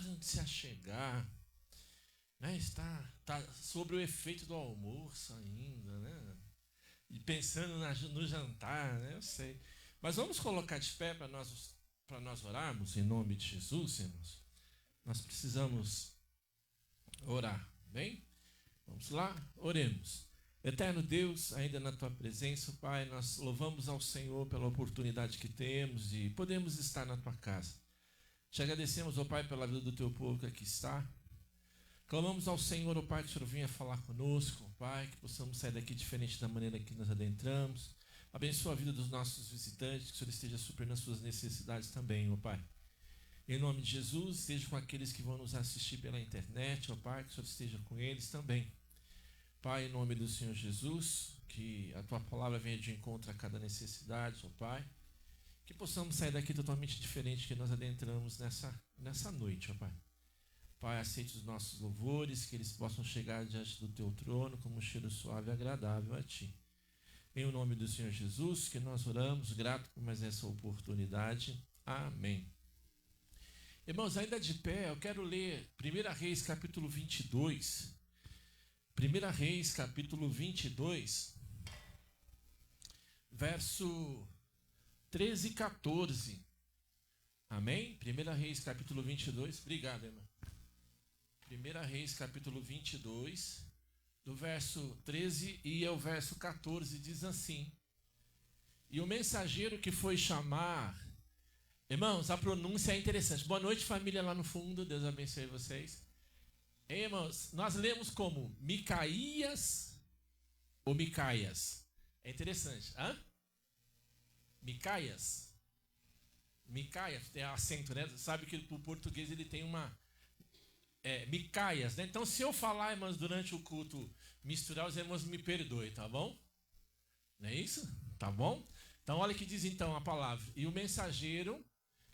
acabaram de se achegar, né? Está sobre o efeito do almoço ainda, né? E pensando no jantar, né? Eu sei. Mas vamos colocar de pé para nós orarmos em nome de Jesus, irmãos. Nós precisamos orar, bem? Vamos lá, oremos. Eterno Deus, ainda na Tua presença, Pai, nós louvamos ao Senhor pela oportunidade que temos de podermos estar na Tua casa. Te agradecemos, ó Pai, pela vida do Teu povo que aqui está. Clamamos ao Senhor, ó Pai, que o Senhor venha falar conosco, ó Pai, que possamos sair daqui diferente da maneira que nós adentramos. Abençoa a vida dos nossos visitantes, que o Senhor esteja suprindo as suas necessidades também, ó Pai. Em nome de Jesus, esteja com aqueles que vão nos assistir pela internet, ó Pai, que o Senhor esteja com eles também. Pai, em nome do Senhor Jesus, que a Tua palavra venha de encontro a cada necessidade, ó Pai. Que possamos sair daqui totalmente diferente que nós adentramos nessa noite, ó Pai. Pai, aceite os nossos louvores, que eles possam chegar diante do Teu trono como um cheiro suave e agradável a Ti. Em o nome do Senhor Jesus, que nós oramos, grato por mais essa oportunidade. Amém. Irmãos, ainda de pé, eu quero ler 1 Reis, capítulo 22. 1 Reis, capítulo 22, verso 13 e 14. Amém? 1 Reis, capítulo 22. Obrigado, irmão. 1 Reis, capítulo 22, do verso 13 e ao verso 14, diz assim: E o mensageiro que foi chamar... Irmãos, a pronúncia é interessante. Boa noite, família lá no fundo. Deus abençoe vocês. Hein, irmãos, nós lemos como Micaías ou Micaias. É interessante. Hã? Micaias? Micaias, tem acento, né? Sabe que o português ele tem uma... Micaias, né? Então, se eu falar, irmãos, durante o culto misturar, os irmãos me perdoem, tá bom? Não é isso? Tá bom? Então, olha que diz então a palavra. E o mensageiro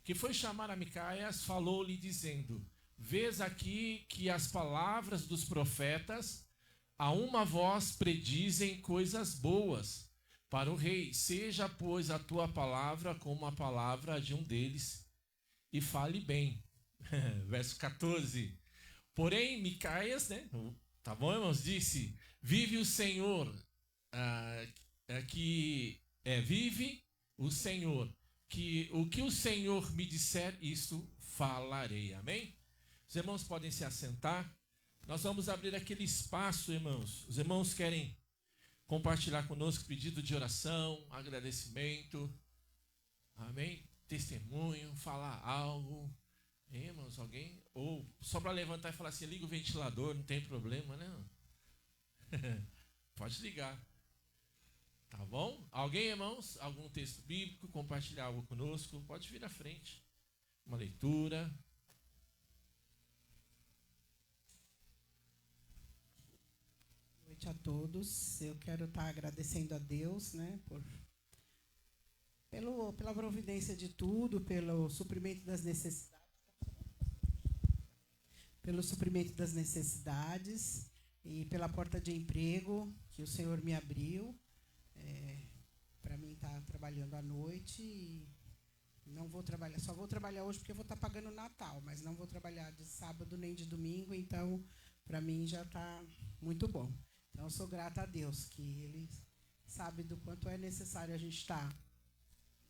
que foi chamar a Micaias falou-lhe dizendo: Vês aqui que as palavras dos profetas a uma voz predizem coisas boas para o rei. Seja, pois, a tua palavra como a palavra de um deles e fale bem. Verso 14. Porém, Micaias, né? Tá bom, irmãos? Disse: Vive o Senhor, vive o Senhor, que o que o Senhor me disser, isso falarei. Amém? Os irmãos podem se assentar. Nós vamos abrir aquele espaço, irmãos. Os irmãos querem compartilhar conosco pedido de oração, agradecimento, amém? Testemunho, falar algo. Hein, irmãos, alguém? Ou só para levantar e falar assim: liga o ventilador, não tem problema, né? Pode ligar. Tá bom? Alguém, irmãos? Algum texto bíblico, compartilhar algo conosco? Pode vir à frente. Uma leitura. Boa noite a todos. Eu quero estar agradecendo a Deus, né, pela providência de tudo, pelo suprimento das necessidades, e pela porta de emprego que o Senhor me abriu. Para mim estar trabalhando à noite e não vou trabalhar, só vou trabalhar hoje porque eu vou estar pagando o Natal, mas não vou trabalhar de sábado nem de domingo, então para mim já está muito bom. Então eu sou grata a Deus, que Ele sabe do quanto é necessário a gente estar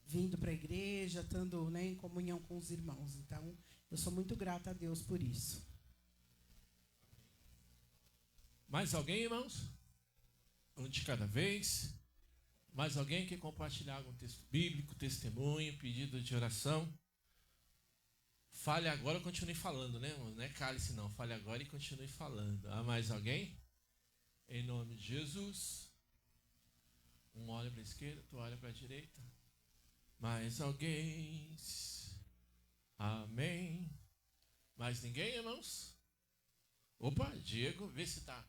vindo para a igreja, estando, né, em comunhão com os irmãos. Então eu sou muito grata a Deus por isso. Mais alguém, irmãos? Um de cada vez. Mais alguém quer compartilhar algum texto bíblico, testemunho, pedido de oração? Fale agora ou continue falando, né, irmãos? Não é cálice não. Fale agora e continue falando. Há mais alguém? Em nome de Jesus. Um olha para a esquerda, tu olha para a direita. Mais alguém? Amém. Mais ninguém, irmãos? Opa, Diego, vê se tá.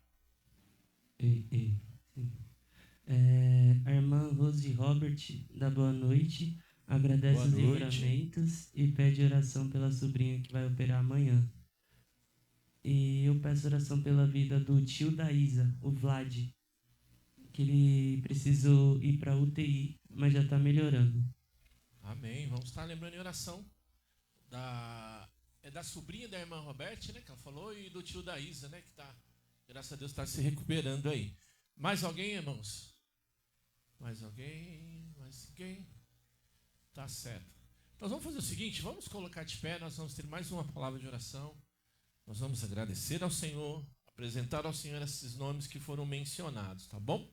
Sim. A irmã Rose Robert dá boa noite, agradece os livramentos e pede oração pela sobrinha que vai operar amanhã. E eu peço oração pela vida do tio da Isa, o Vlad, que ele precisou ir para UTI, mas já está melhorando. Amém. Vamos estar lembrando em oração é da sobrinha da irmã Roberta, né, que ela falou, e do tio da Isa, né, que tá, graças a Deus, está se recuperando aí. Mais alguém, irmãos? Mais alguém? Mais alguém? Tá certo. Nós vamos fazer o seguinte, vamos colocar de pé, nós vamos ter mais uma palavra de oração. Nós vamos agradecer ao Senhor, apresentar ao Senhor esses nomes que foram mencionados, tá bom?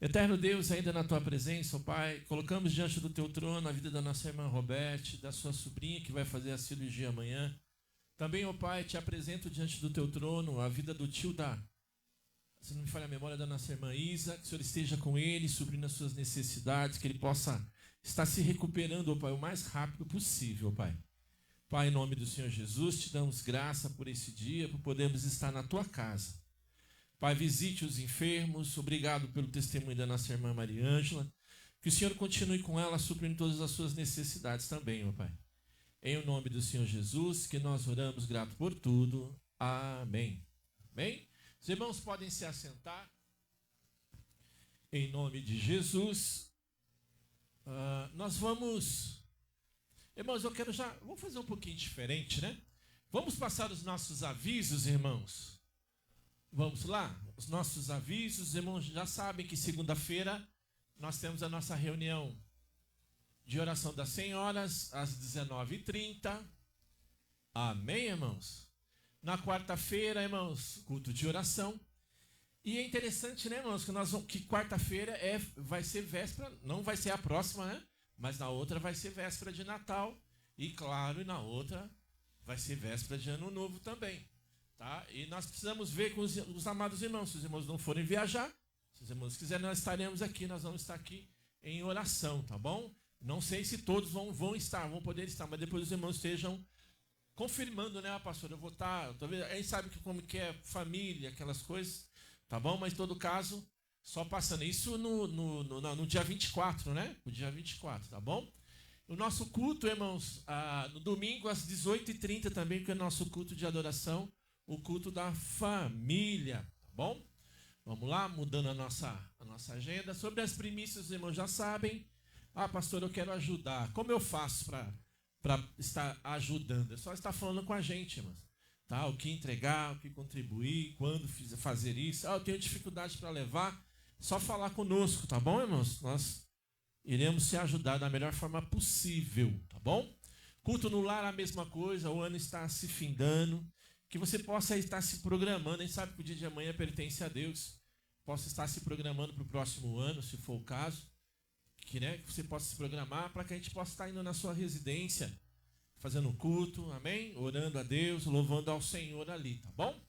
Eterno Deus, ainda na tua presença, ó Pai, colocamos diante do teu trono a vida da nossa irmã Roberta, da sua sobrinha que vai fazer a cirurgia amanhã. Também, ó Pai, te apresento diante do teu trono a vida do tio se não me falha a memória, da nossa irmã Isa, que o Senhor esteja com ele, suprindo as suas necessidades, que ele possa estar se recuperando, ó Pai, o mais rápido possível, ó Pai. Pai, em nome do Senhor Jesus, te damos graça por esse dia, por podermos estar na tua casa. Pai, visite os enfermos, obrigado pelo testemunho da nossa irmã Mariângela, que o Senhor continue com ela, suprindo todas as suas necessidades também, meu Pai. Em o nome do Senhor Jesus, que nós oramos grato por tudo. Amém. Amém? Os irmãos podem se assentar. Em nome de Jesus. Nós vamos... Irmãos, vamos fazer um pouquinho diferente, né? Vamos passar os nossos avisos, irmãos. Vamos lá? Os nossos avisos. Os irmãos já sabem que segunda-feira nós temos a nossa reunião de oração das senhoras, às 19h30. Amém, irmãos? Na quarta-feira, irmãos, culto de oração. E é interessante, né, irmãos, que quarta-feira vai ser véspera, não vai ser a próxima, né? Mas na outra vai ser véspera de Natal. E claro, na outra vai ser véspera de Ano Novo também. Tá? E nós precisamos ver com os amados irmãos. Se os irmãos não forem viajar, se os irmãos quiserem, nós estaremos aqui, nós vamos estar aqui em oração, tá bom? Não sei se todos vão poder estar, mas depois os irmãos estejam confirmando, né, pastor? Eu vou estar, talvez, a gente sabe como que é família, aquelas coisas, tá bom? Mas em todo caso, só passando isso no dia 24, né? O dia 24, tá bom? O nosso culto, irmãos, no domingo às 18h30 também, que é o nosso culto de adoração, o culto da família, tá bom? Vamos lá, mudando a nossa agenda. Sobre as primícias, os irmãos já sabem. Pastor, eu quero ajudar. Como eu faço para estar ajudando? É só estar falando com a gente, irmãos. Tá? O que entregar, o que contribuir, quando fazer isso. Eu tenho dificuldade para levar. Só falar conosco, tá bom, irmãos? Nós iremos se ajudar da melhor forma possível, tá bom? Culto no lar, a mesma coisa. O ano está se findando. Que você possa estar se programando. A gente sabe que o dia de amanhã pertence a Deus. Possa estar se programando para o próximo ano, se for o caso. Que você possa se programar para que a gente possa estar indo na sua residência, fazendo culto, amém? Orando a Deus, louvando ao Senhor ali, tá bom?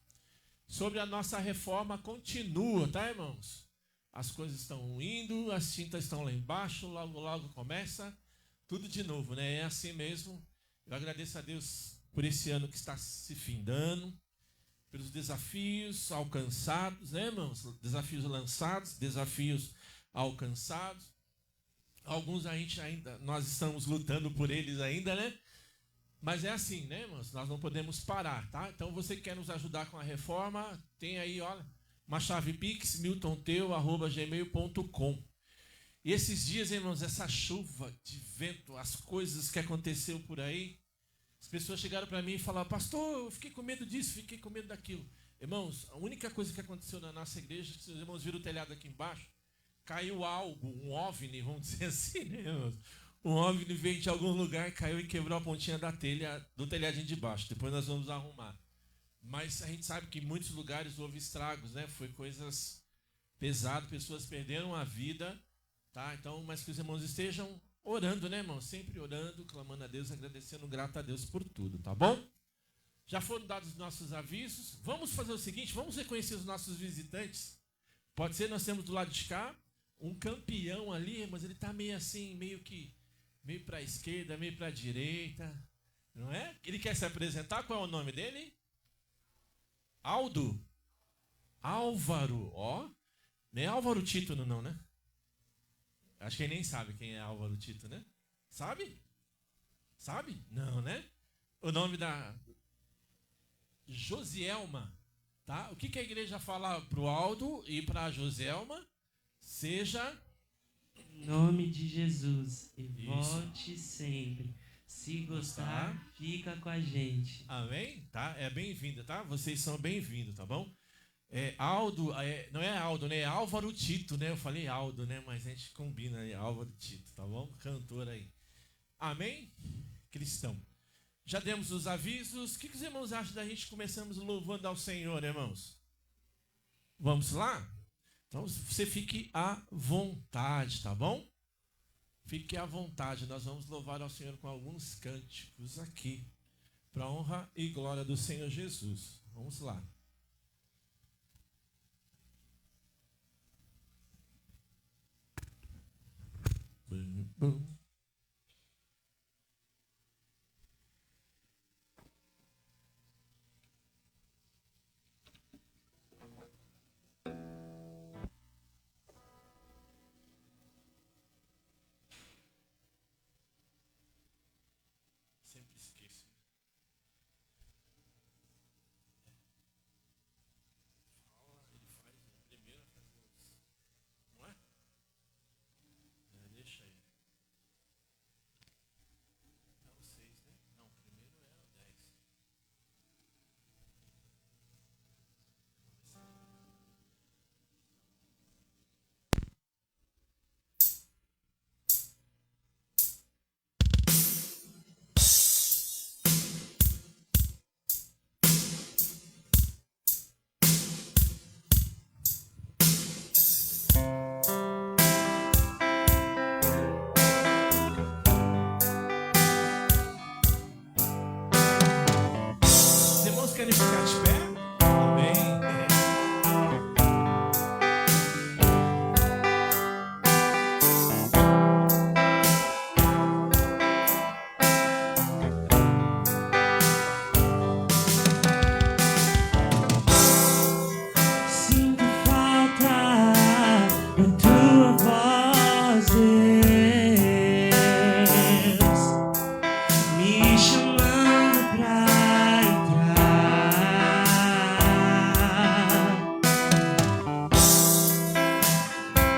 Sobre a nossa reforma, continua, tá, irmãos? As coisas estão indo, as tintas estão lá embaixo, logo, logo começa tudo de novo, né? É assim mesmo. Eu agradeço a Deus por esse ano que está se findando, pelos desafios alcançados, né, irmãos? Desafios lançados, desafios alcançados. Alguns nós estamos lutando por eles ainda, né? Mas é assim, né, irmãos? Nós não podemos parar, tá? Então, você que quer nos ajudar com a reforma, tem aí, olha, uma chave Pix, miltonteu@gmail.com. E esses dias, irmãos, essa chuva de vento, as coisas que aconteceu por aí, as pessoas chegaram para mim e falaram: pastor, eu fiquei com medo disso, fiquei com medo daquilo. Irmãos, a única coisa que aconteceu na nossa igreja, se os irmãos viram o telhado aqui embaixo, caiu algo, um OVNI, vamos dizer assim, né, irmãos? Um OVNI veio de algum lugar, caiu e quebrou a pontinha do telhadinho de baixo. Depois nós vamos arrumar. Mas a gente sabe que em muitos lugares houve estragos, né? Foi coisas pesadas, pessoas perderam a vida, tá? Então, mas que os irmãos estejam orando, né, irmãos? Sempre orando, clamando a Deus, agradecendo, grato a Deus por tudo, tá bom? Já foram dados os nossos avisos. Vamos fazer o seguinte, vamos reconhecer os nossos visitantes. Pode ser, nós temos do lado de cá um campeão ali, mas ele está meio assim, meio para a esquerda, meio para a direita, não é? Ele quer se apresentar, qual é o nome dele? Álvaro, ó. Nem é Álvaro Título não, né? Acho que ele nem sabe quem é Álvaro Título, né? Sabe? Sabe? Não, né? O nome da Josielma, tá? O que a igreja fala para o Aldo e para a Joselma? Seja em nome de Jesus e volte sempre Se gostar, fica com a gente. Amém? Tá? É bem-vindo, tá? Vocês são bem-vindos, tá bom? Aldo, não é Aldo, né? É Álvaro Tito, né? Eu falei Aldo, né? Mas a gente combina aí, Álvaro Tito, tá bom? Cantor aí. Amém? Cristão. Já demos os avisos. O que os irmãos acham da gente começamos louvando ao Senhor, irmãos? Vamos lá? Então você fique à vontade, tá bom? Fique à vontade. Nós vamos louvar ao Senhor com alguns cânticos aqui, para a honra e glória do Senhor Jesus. Vamos lá. Sempre esqueço. Ele faz primeiro, não é? Deixa aí. É o 6, né? Não, primeiro é o 10. Os irmãos querem ficar de pé? Amém. Sinto falta da tua voz, Deus, me chamando pra entrar.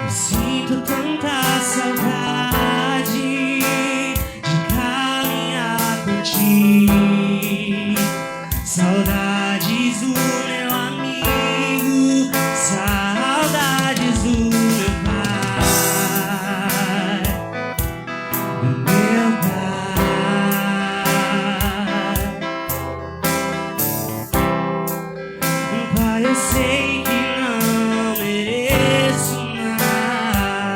Eu sinto tanta saudade de caminhar por ti. Saudades do meu amigo, saudades do meu pai, do meu pai. Pai, eu sei que não mereço mais.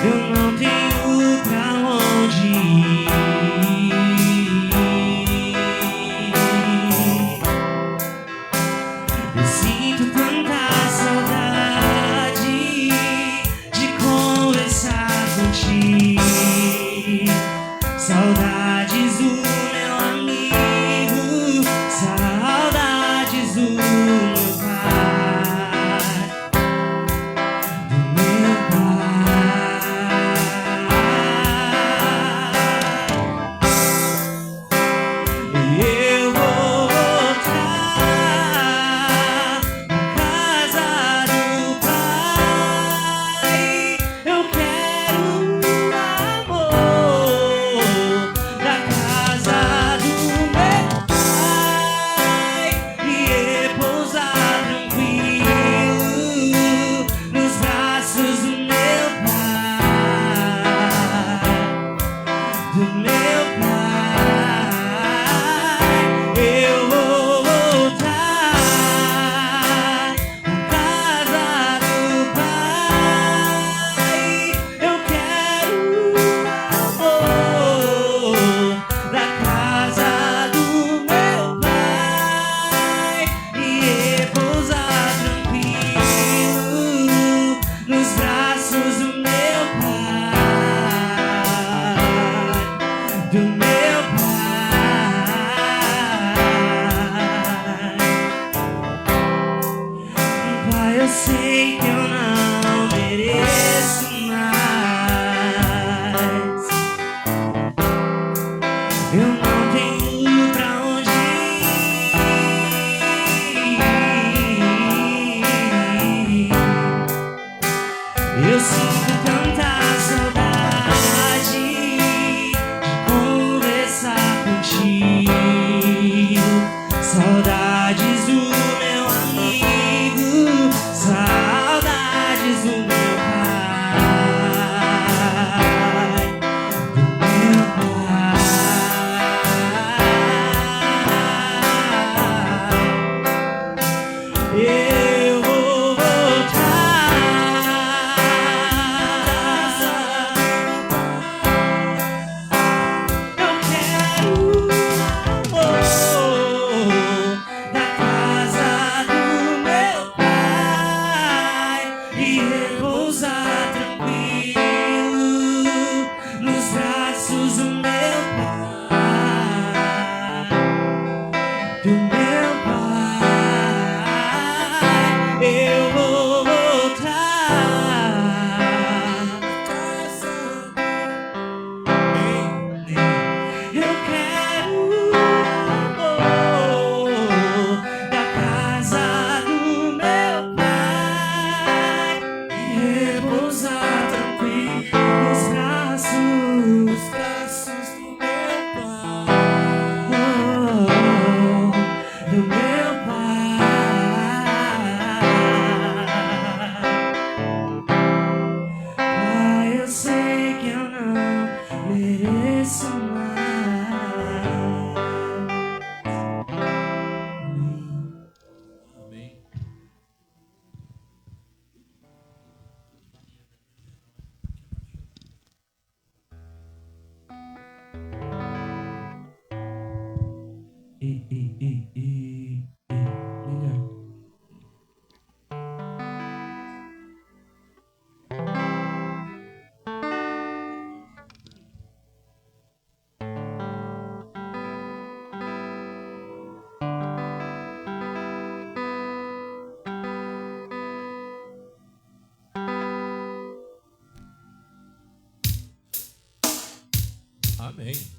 Eu não tenho pra onde ir. Eu sinto tanta saudade de conversar contigo. Saudades do meu amigo, saudades do meu pai, do meu pai. Eu vou voltar pra casa do Pai. Eu quero o amor da casa do meu Pai e repousar tranquilo nos braços do meu Pai, do meu Pai. Eu vou voltar pra casa do Pai. Eu quero o amor da casa do meu Pai e repousar tranquilo nos braços do meu Pai, do meu Pai. Pai, eu sei que eu não mereço mais. Eu não tenho pra onde ir. Eu sinto tanta saudade Amém.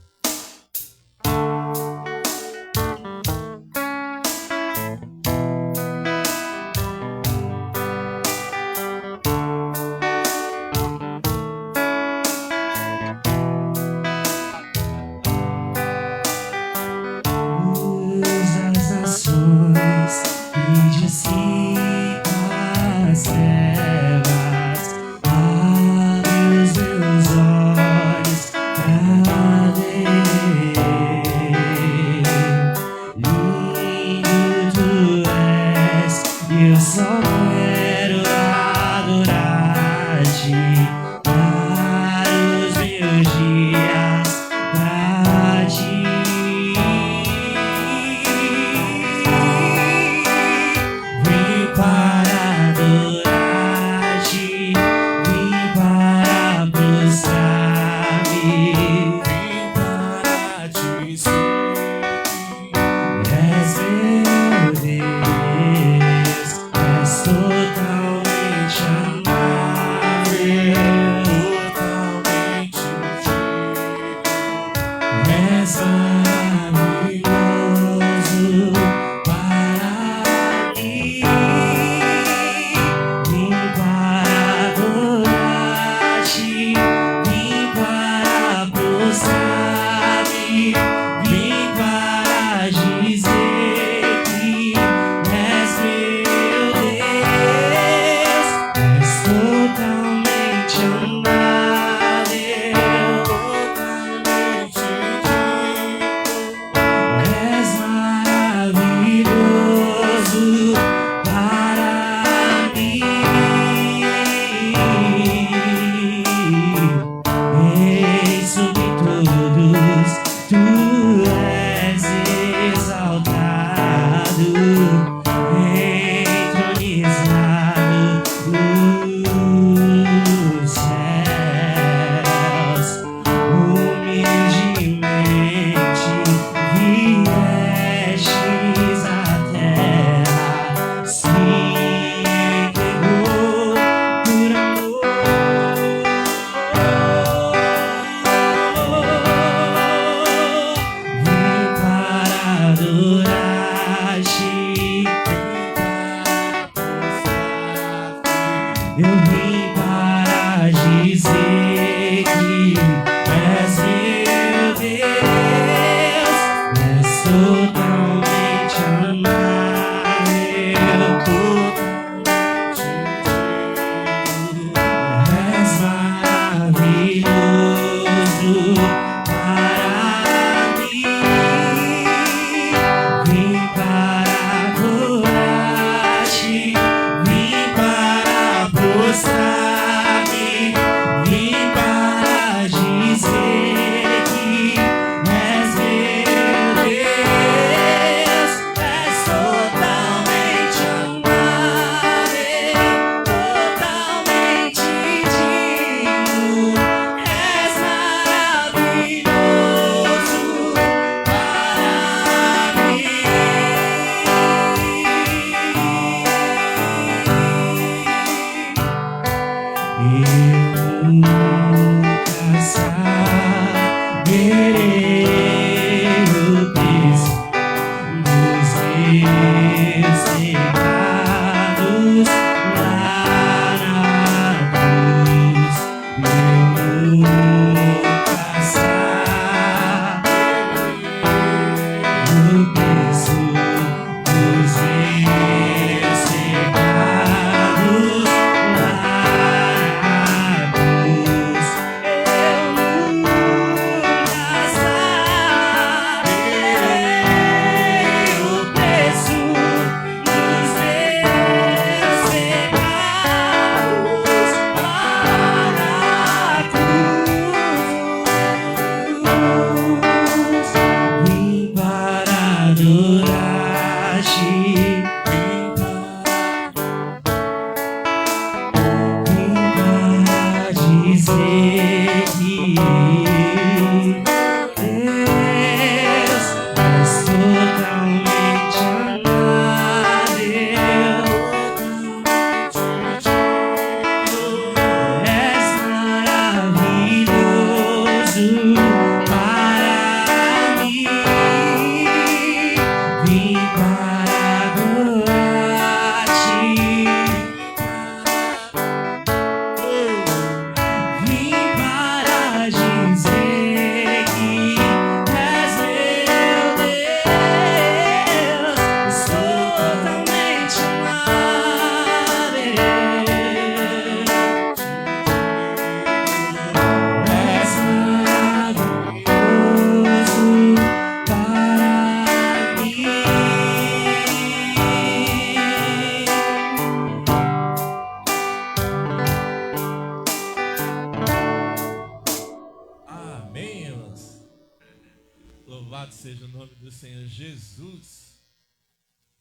Louvado seja o nome do Senhor Jesus.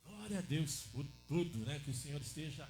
Glória a Deus por tudo, né? Que o Senhor esteja.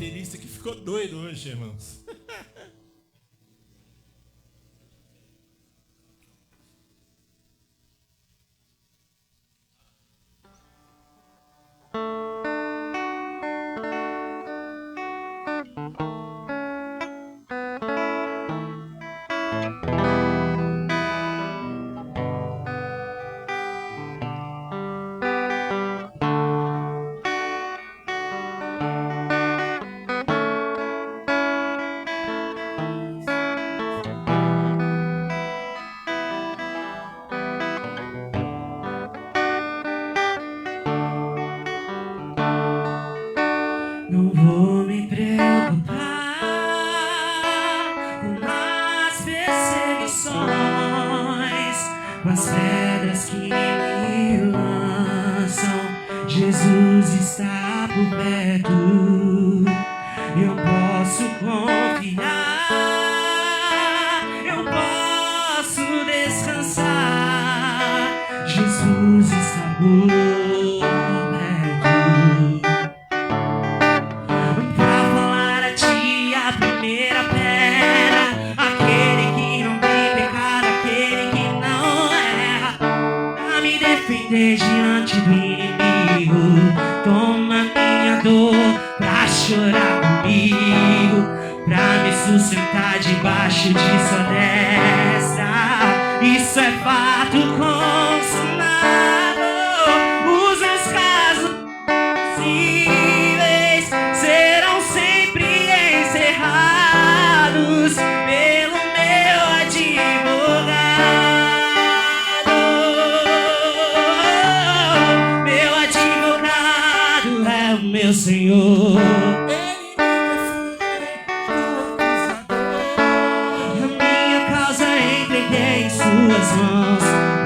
baterista que ficou doido hoje, irmãos. Não vou me preocupar com as perseguições, com as pedras que me lançam. Jesus está por perto, eu posso confiar, eu posso descansar. Jesus está por perto. Diante do inimigo, toma minha dor pra chorar comigo, pra me sustentar debaixo de sua destra. Isso é fato consumado. Os meus casos possíveis serão sempre encerrados pelo meu advogado. Meu Senhor, Ele a minha causa entreguei em suas mãos.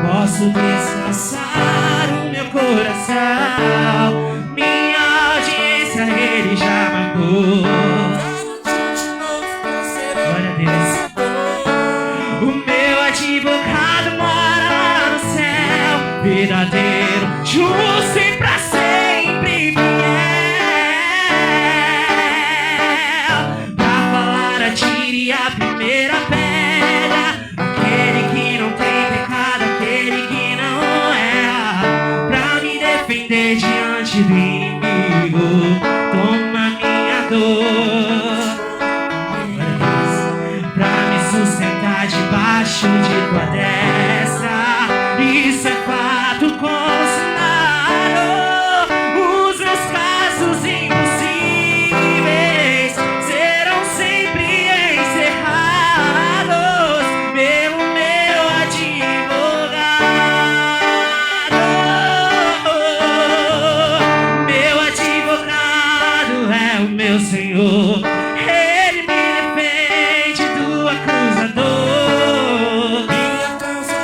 Posso descansar o meu coração. Minha audiência Ele já marcou. Glória a Deus. O meu advogado mora lá no céu, verdadeiro, justo e pra sempre fiel. Tire a primeira pedra, aquele que não tem pecado, aquele que não erra, pra me defender diante do inimigo. Toma minha dor, pra me sustentar debaixo de tua destra. Isso é fato consumado. Os meus casos impossíveis serão sempre pelo meu advogado. Meu advogado é o meu Senhor. Ele me defende do acusador. Minha causa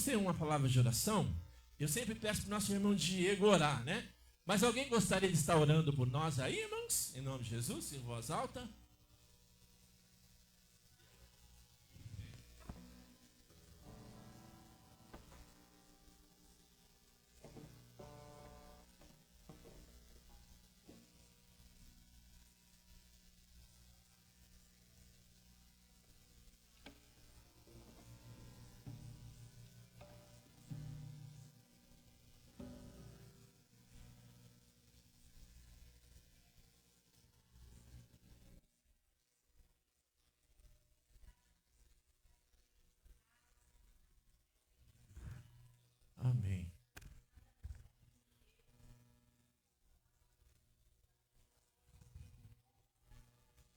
ter uma palavra de oração, eu sempre peço para o nosso irmão Diego orar, né? Mas alguém gostaria de estar orando por nós aí, irmãos? Em nome de Jesus, em voz alta. Amém.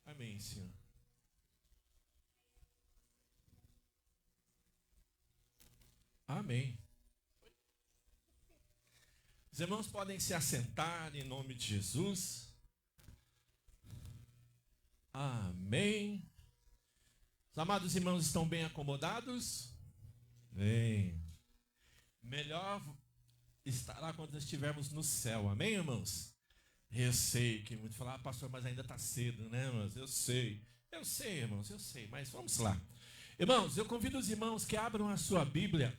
Amém, Senhor. Amém. Os irmãos podem se assentar em nome de Jesus. Amém. Os amados irmãos estão bem acomodados? Bem. Melhor estará quando estivermos no céu. Amém, irmãos? Eu sei que muito falar, pastor, mas ainda está cedo, né, irmãos? Eu sei, irmãos, eu sei, mas vamos lá. Irmãos, eu convido os irmãos que abram a sua Bíblia.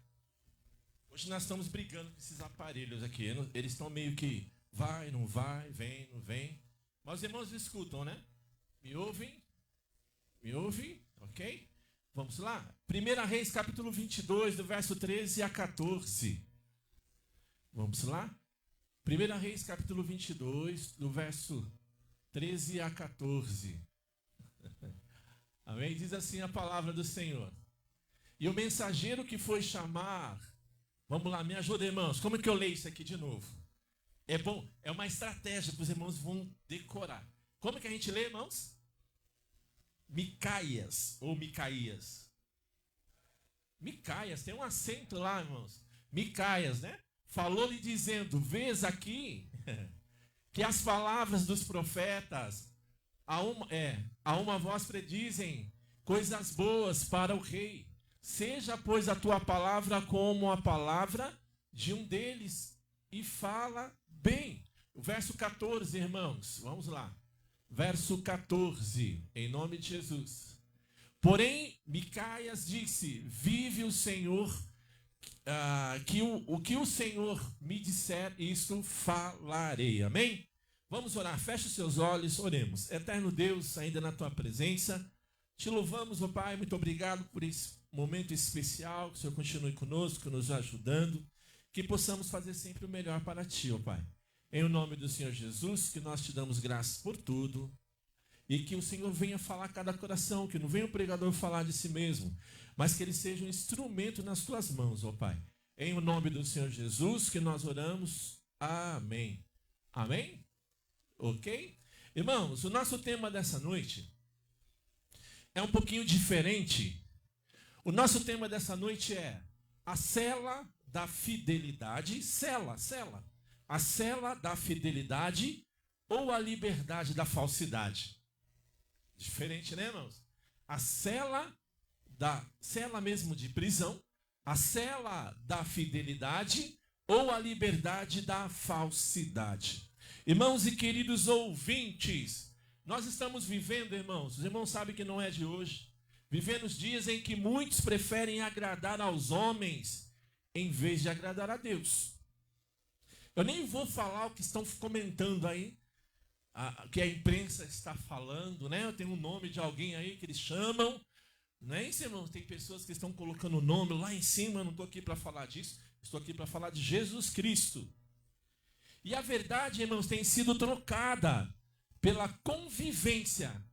Hoje nós estamos brigando com esses aparelhos aqui. Eles estão meio que vai, não vai, vem, não vem. Mas os irmãos escutam, né? Me ouvem? Me ouvem? Ok? Vamos lá? 1 Reis, capítulo 22, do verso 13 a 14. Vamos lá? 1 Reis, capítulo 22, do verso 13 a 14. Amém? Diz assim a palavra do Senhor. E o mensageiro que foi chamar... Vamos lá, me ajuda, irmãos. Como é que eu leio isso aqui de novo? É bom, é uma estratégia que os irmãos vão decorar. Como é que a gente lê, irmãos? Micaias ou Micaías? Micaias, tem um acento lá, irmãos. Micaias, né? Falou-lhe dizendo, vês aqui que as palavras dos profetas a uma voz predizem coisas boas para o rei. Seja, pois, a tua palavra como a palavra de um deles e fala bem. O verso 14, irmãos, vamos lá. Verso 14, em nome de Jesus. Porém, Micaias disse, vive o Senhor, o que o Senhor me disser, isto falarei. Amém? Vamos orar, feche os seus olhos, oremos. Eterno Deus, ainda na tua presença, te louvamos, ó Pai, muito obrigado por esse momento especial, que o Senhor continue conosco, nos ajudando, que possamos fazer sempre o melhor para ti, ó Pai. Em nome do Senhor Jesus, que nós te damos graças por tudo, e que o Senhor venha falar a cada coração, que não venha o pregador falar de si mesmo, mas que ele seja um instrumento nas tuas mãos, ó Pai. Em nome do Senhor Jesus, que nós oramos. Amém. Amém? Ok? Irmãos, o nosso tema dessa noite é um pouquinho diferente. O nosso tema dessa noite é a cela da fidelidade, a cela da fidelidade ou a liberdade da falsidade. Diferente, né, irmãos? A cela mesmo de prisão, a cela da fidelidade ou a liberdade da falsidade. Irmãos e queridos ouvintes, nós estamos vivendo, irmãos, os irmãos sabem que não é de hoje, vivendo os dias em que muitos preferem agradar aos homens em vez de agradar a Deus. Eu nem vou falar o que estão comentando aí, que a imprensa está falando, né? Eu tenho um nome de alguém aí que eles chamam, não é isso, irmãos? Tem pessoas que estão colocando o nome lá em cima, eu não estou aqui para falar disso, estou aqui para falar de Jesus Cristo. E a verdade, irmãos, tem sido trocada pela convivência.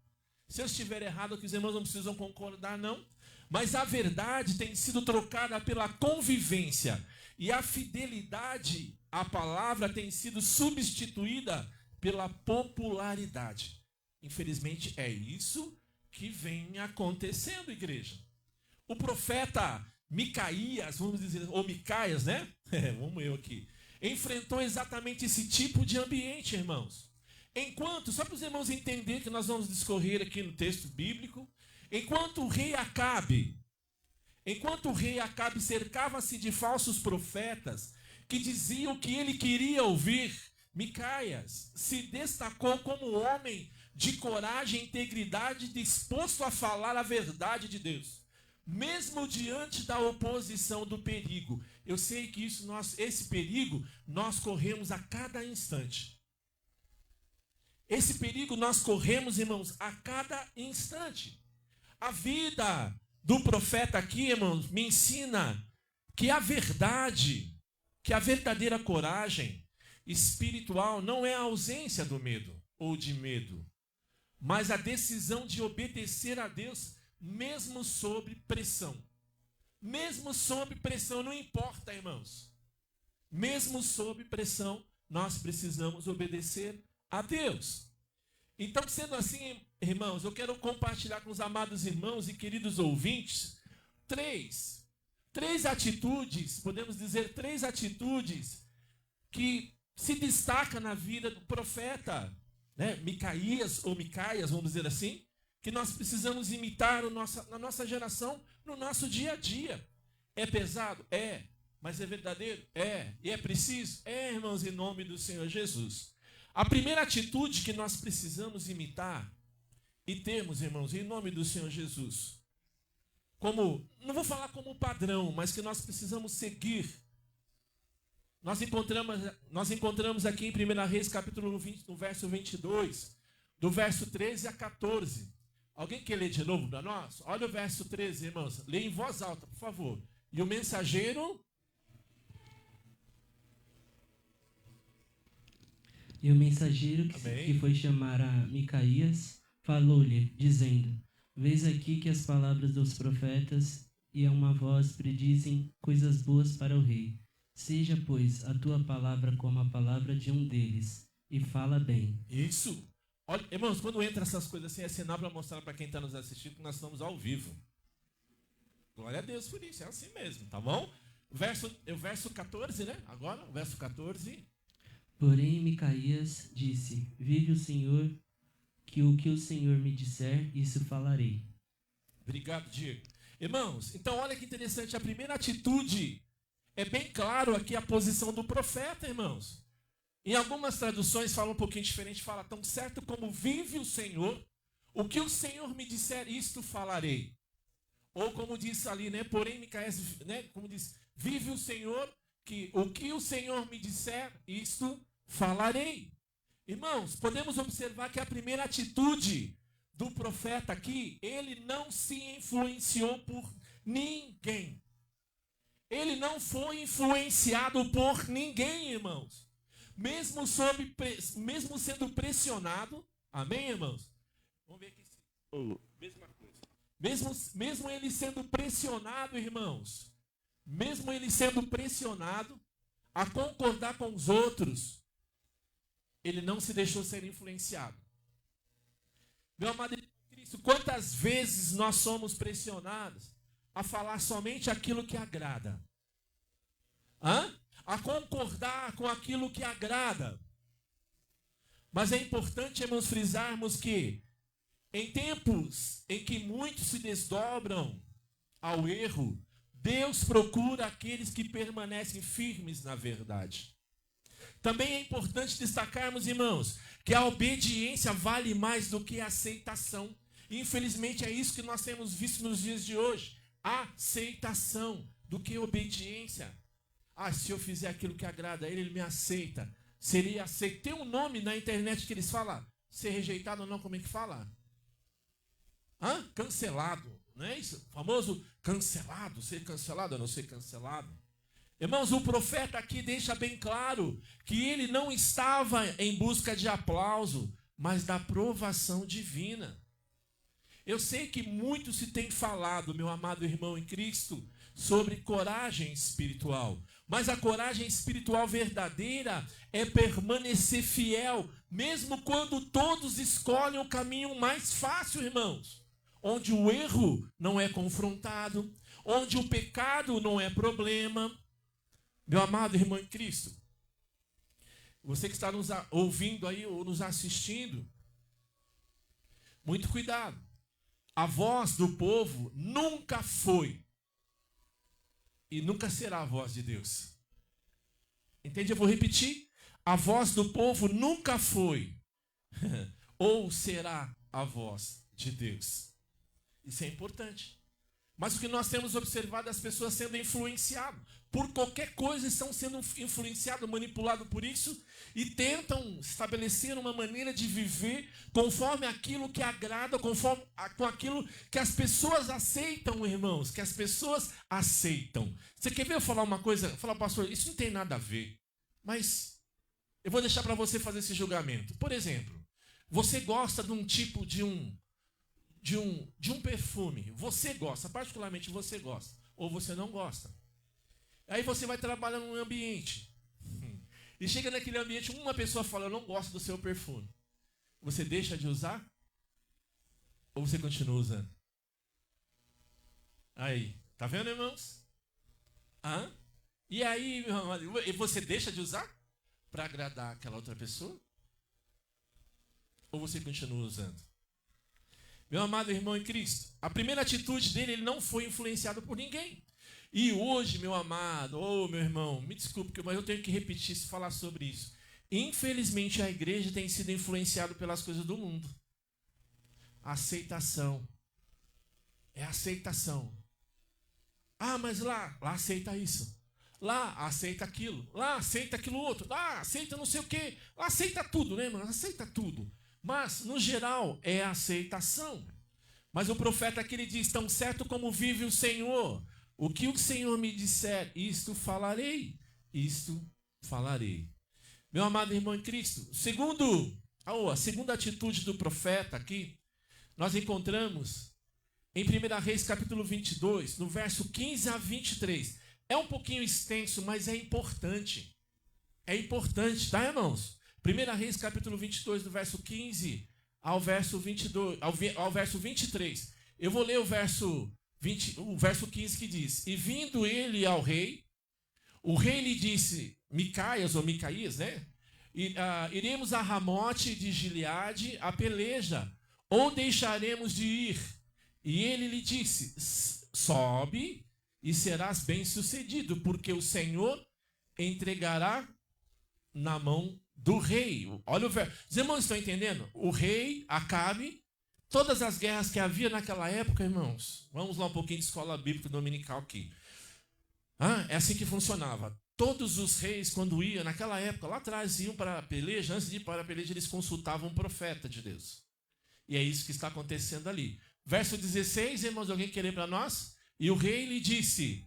Se eu estiver errado, aqui os irmãos não precisam concordar, não. Mas a verdade tem sido trocada pela convivência. E a fidelidade à palavra tem sido substituída pela popularidade. Infelizmente, é isso que vem acontecendo, igreja. O profeta Micaías, vamos dizer, ou Micaias, né? Vamos eu aqui. Enfrentou exatamente esse tipo de ambiente, irmãos. Enquanto, só para os irmãos entenderem que nós vamos discorrer aqui no texto bíblico, enquanto o rei Acabe Enquanto o rei Acabe cercava-se de falsos profetas que diziam o que ele queria ouvir, Micaias se destacou como homem de coragem e integridade, disposto a falar a verdade de Deus, mesmo diante da oposição do perigo. Eu sei que esse perigo nós corremos a cada instante. Esse perigo nós corremos, irmãos, a cada instante. A vida do profeta aqui, irmãos, me ensina que a verdade, que a verdadeira coragem espiritual não é a ausência do medo ou de medo, mas a decisão de obedecer a Deus mesmo sob pressão. Mesmo sob pressão, não importa, irmãos. Mesmo sob pressão, nós precisamos obedecer a Deus. Então, sendo assim, irmãos, eu quero compartilhar com os amados irmãos e queridos ouvintes três atitudes, podemos dizer três atitudes que se destacam na vida do profeta, né? Micaias, vamos dizer assim, que nós precisamos imitar na nossa geração, no nosso dia a dia. É pesado? É. Mas é verdadeiro? É. E é preciso? É, irmãos, em nome do Senhor Jesus. A primeira atitude que nós precisamos imitar e termos, irmãos, em nome do Senhor Jesus, não vou falar como padrão, mas que nós precisamos seguir. Nós encontramos aqui em 1 Reis, capítulo 20, no verso 22, do verso 13 a 14. Alguém quer ler de novo para nós? Olha o verso 13, irmãos. Lê em voz alta, por favor. E o mensageiro... E o mensageiro que foi chamar a Micaias falou-lhe, dizendo: Vês aqui que as palavras dos profetas e a uma voz predizem coisas boas para o rei. Seja, pois, a tua palavra como a palavra de um deles, e fala bem. Isso. Olha, irmãos, quando entra essas coisas assim, é sinal para mostrar para quem está nos assistindo que nós estamos ao vivo. Glória a Deus por isso, é assim mesmo, tá bom? O verso 14, né? Agora, o verso 14... Porém, Micaias disse: Vive o Senhor, que o Senhor me disser, isso falarei. Obrigado, Diego. Irmãos, então olha que interessante, a primeira atitude, é bem claro aqui a posição do profeta, irmãos. Em algumas traduções fala um pouquinho diferente, fala: tão certo como vive o Senhor, o que o Senhor me disser, isto falarei. Ou como diz ali, né? Porém, Micaias, né? Como diz, vive o Senhor, que o que o Senhor me disser, isto falarei. Irmãos, podemos observar que a primeira atitude do profeta aqui, ele não se influenciou por ninguém. Ele não foi influenciado por ninguém, irmãos. Mesmo sendo pressionado, amém, irmãos? Vamos ver aqui. Mesma coisa. Mesmo ele sendo pressionado, irmãos, mesmo ele sendo pressionado a concordar com os outros, ele não se deixou ser influenciado. Meu amado Cristo, quantas vezes nós somos pressionados a falar somente aquilo que agrada? A concordar com aquilo que agrada. Mas é importante, irmãos, frisarmos que em tempos em que muitos se desdobram ao erro, Deus procura aqueles que permanecem firmes na verdade. Também é importante destacarmos, irmãos, que a obediência vale mais do que a aceitação. Infelizmente é isso que nós temos visto nos dias de hoje. Aceitação do que obediência. Se eu fizer aquilo que agrada a ele, ele me aceita. Seria aceito. Tem um nome na internet que eles falam, ser rejeitado ou não, como é que fala? Cancelado. Não é isso? O famoso cancelado, ser cancelado ou não ser cancelado. Irmãos, o profeta aqui deixa bem claro que ele não estava em busca de aplauso, mas da aprovação divina. Eu sei que muito se tem falado, meu amado irmão em Cristo, sobre coragem espiritual. Mas a coragem espiritual verdadeira é permanecer fiel, mesmo quando todos escolhem o caminho mais fácil, irmãos. Onde o erro não é confrontado, onde o pecado não é problema. Meu amado irmão em Cristo, você que está nos ouvindo aí ou nos assistindo, muito cuidado. A voz do povo nunca foi e nunca será a voz de Deus. Entende? Eu vou repetir. A voz do povo nunca foi ou será a voz de Deus. Isso é importante. Mas o que nós temos observado é as pessoas sendo influenciadas por qualquer coisa, estão sendo influenciadas, manipuladas por isso e tentam estabelecer uma maneira de viver conforme aquilo que agrada, conforme com aquilo que as pessoas aceitam, irmãos, que as pessoas aceitam. Você quer ver eu falar uma coisa? Falar, pastor, isso não tem nada a ver, mas eu vou deixar para você fazer esse julgamento. Por exemplo, você gosta de um tipo de um perfume. Você gosta, particularmente você gosta, ou você não gosta. Aí você vai trabalhar num ambiente. E chega naquele ambiente, uma pessoa fala, eu não gosto do seu perfume. Você deixa de usar? Ou você continua usando? Aí, tá vendo, irmãos? Hã? E aí, meu amado, você deixa de usar para agradar aquela outra pessoa? Ou você continua usando? Meu amado irmão em Cristo, a primeira atitude dele, ele não foi influenciado por ninguém. E hoje, meu amado, meu irmão, me desculpe, mas eu tenho que repetir isso, falar sobre isso. Infelizmente, a igreja tem sido influenciada pelas coisas do mundo. Aceitação. É aceitação. Ah, mas lá aceita isso. Lá aceita aquilo. Lá aceita aquilo outro. Lá aceita não sei o quê. Lá aceita tudo, né, mano? Aceita tudo. Mas, no geral, é aceitação. Mas o profeta aqui ele diz, tão certo como vive o Senhor, o que o Senhor me disser, isto falarei. Isto falarei. Meu amado irmão em Cristo, a segunda atitude do profeta aqui, nós encontramos em 1 Reis capítulo 22, no verso 15 a 23. É um pouquinho extenso, mas é importante. É importante, tá, irmãos? 1 Reis capítulo 22, do verso 15 ao verso 22, ao verso 23. Eu vou ler o verso 15 que diz: E vindo ele ao rei, o rei lhe disse, Micaías, né? Iremos a Ramote de Gileade a peleja, ou deixaremos de ir? E ele lhe disse, sobe e serás bem-sucedido, porque o Senhor entregará na mão do rei. Olha o verso. Os irmãos estão entendendo? O rei Acabe, todas as guerras que havia naquela época, irmãos, vamos lá um pouquinho de escola bíblica dominical aqui. É assim que funcionava. Todos os reis, quando iam, naquela época, lá atrás, iam para a peleja, antes de ir para a peleja, eles consultavam um profeta de Deus. E é isso que está acontecendo ali. Verso 16, irmãos, alguém quer ler para nós? E o rei lhe disse...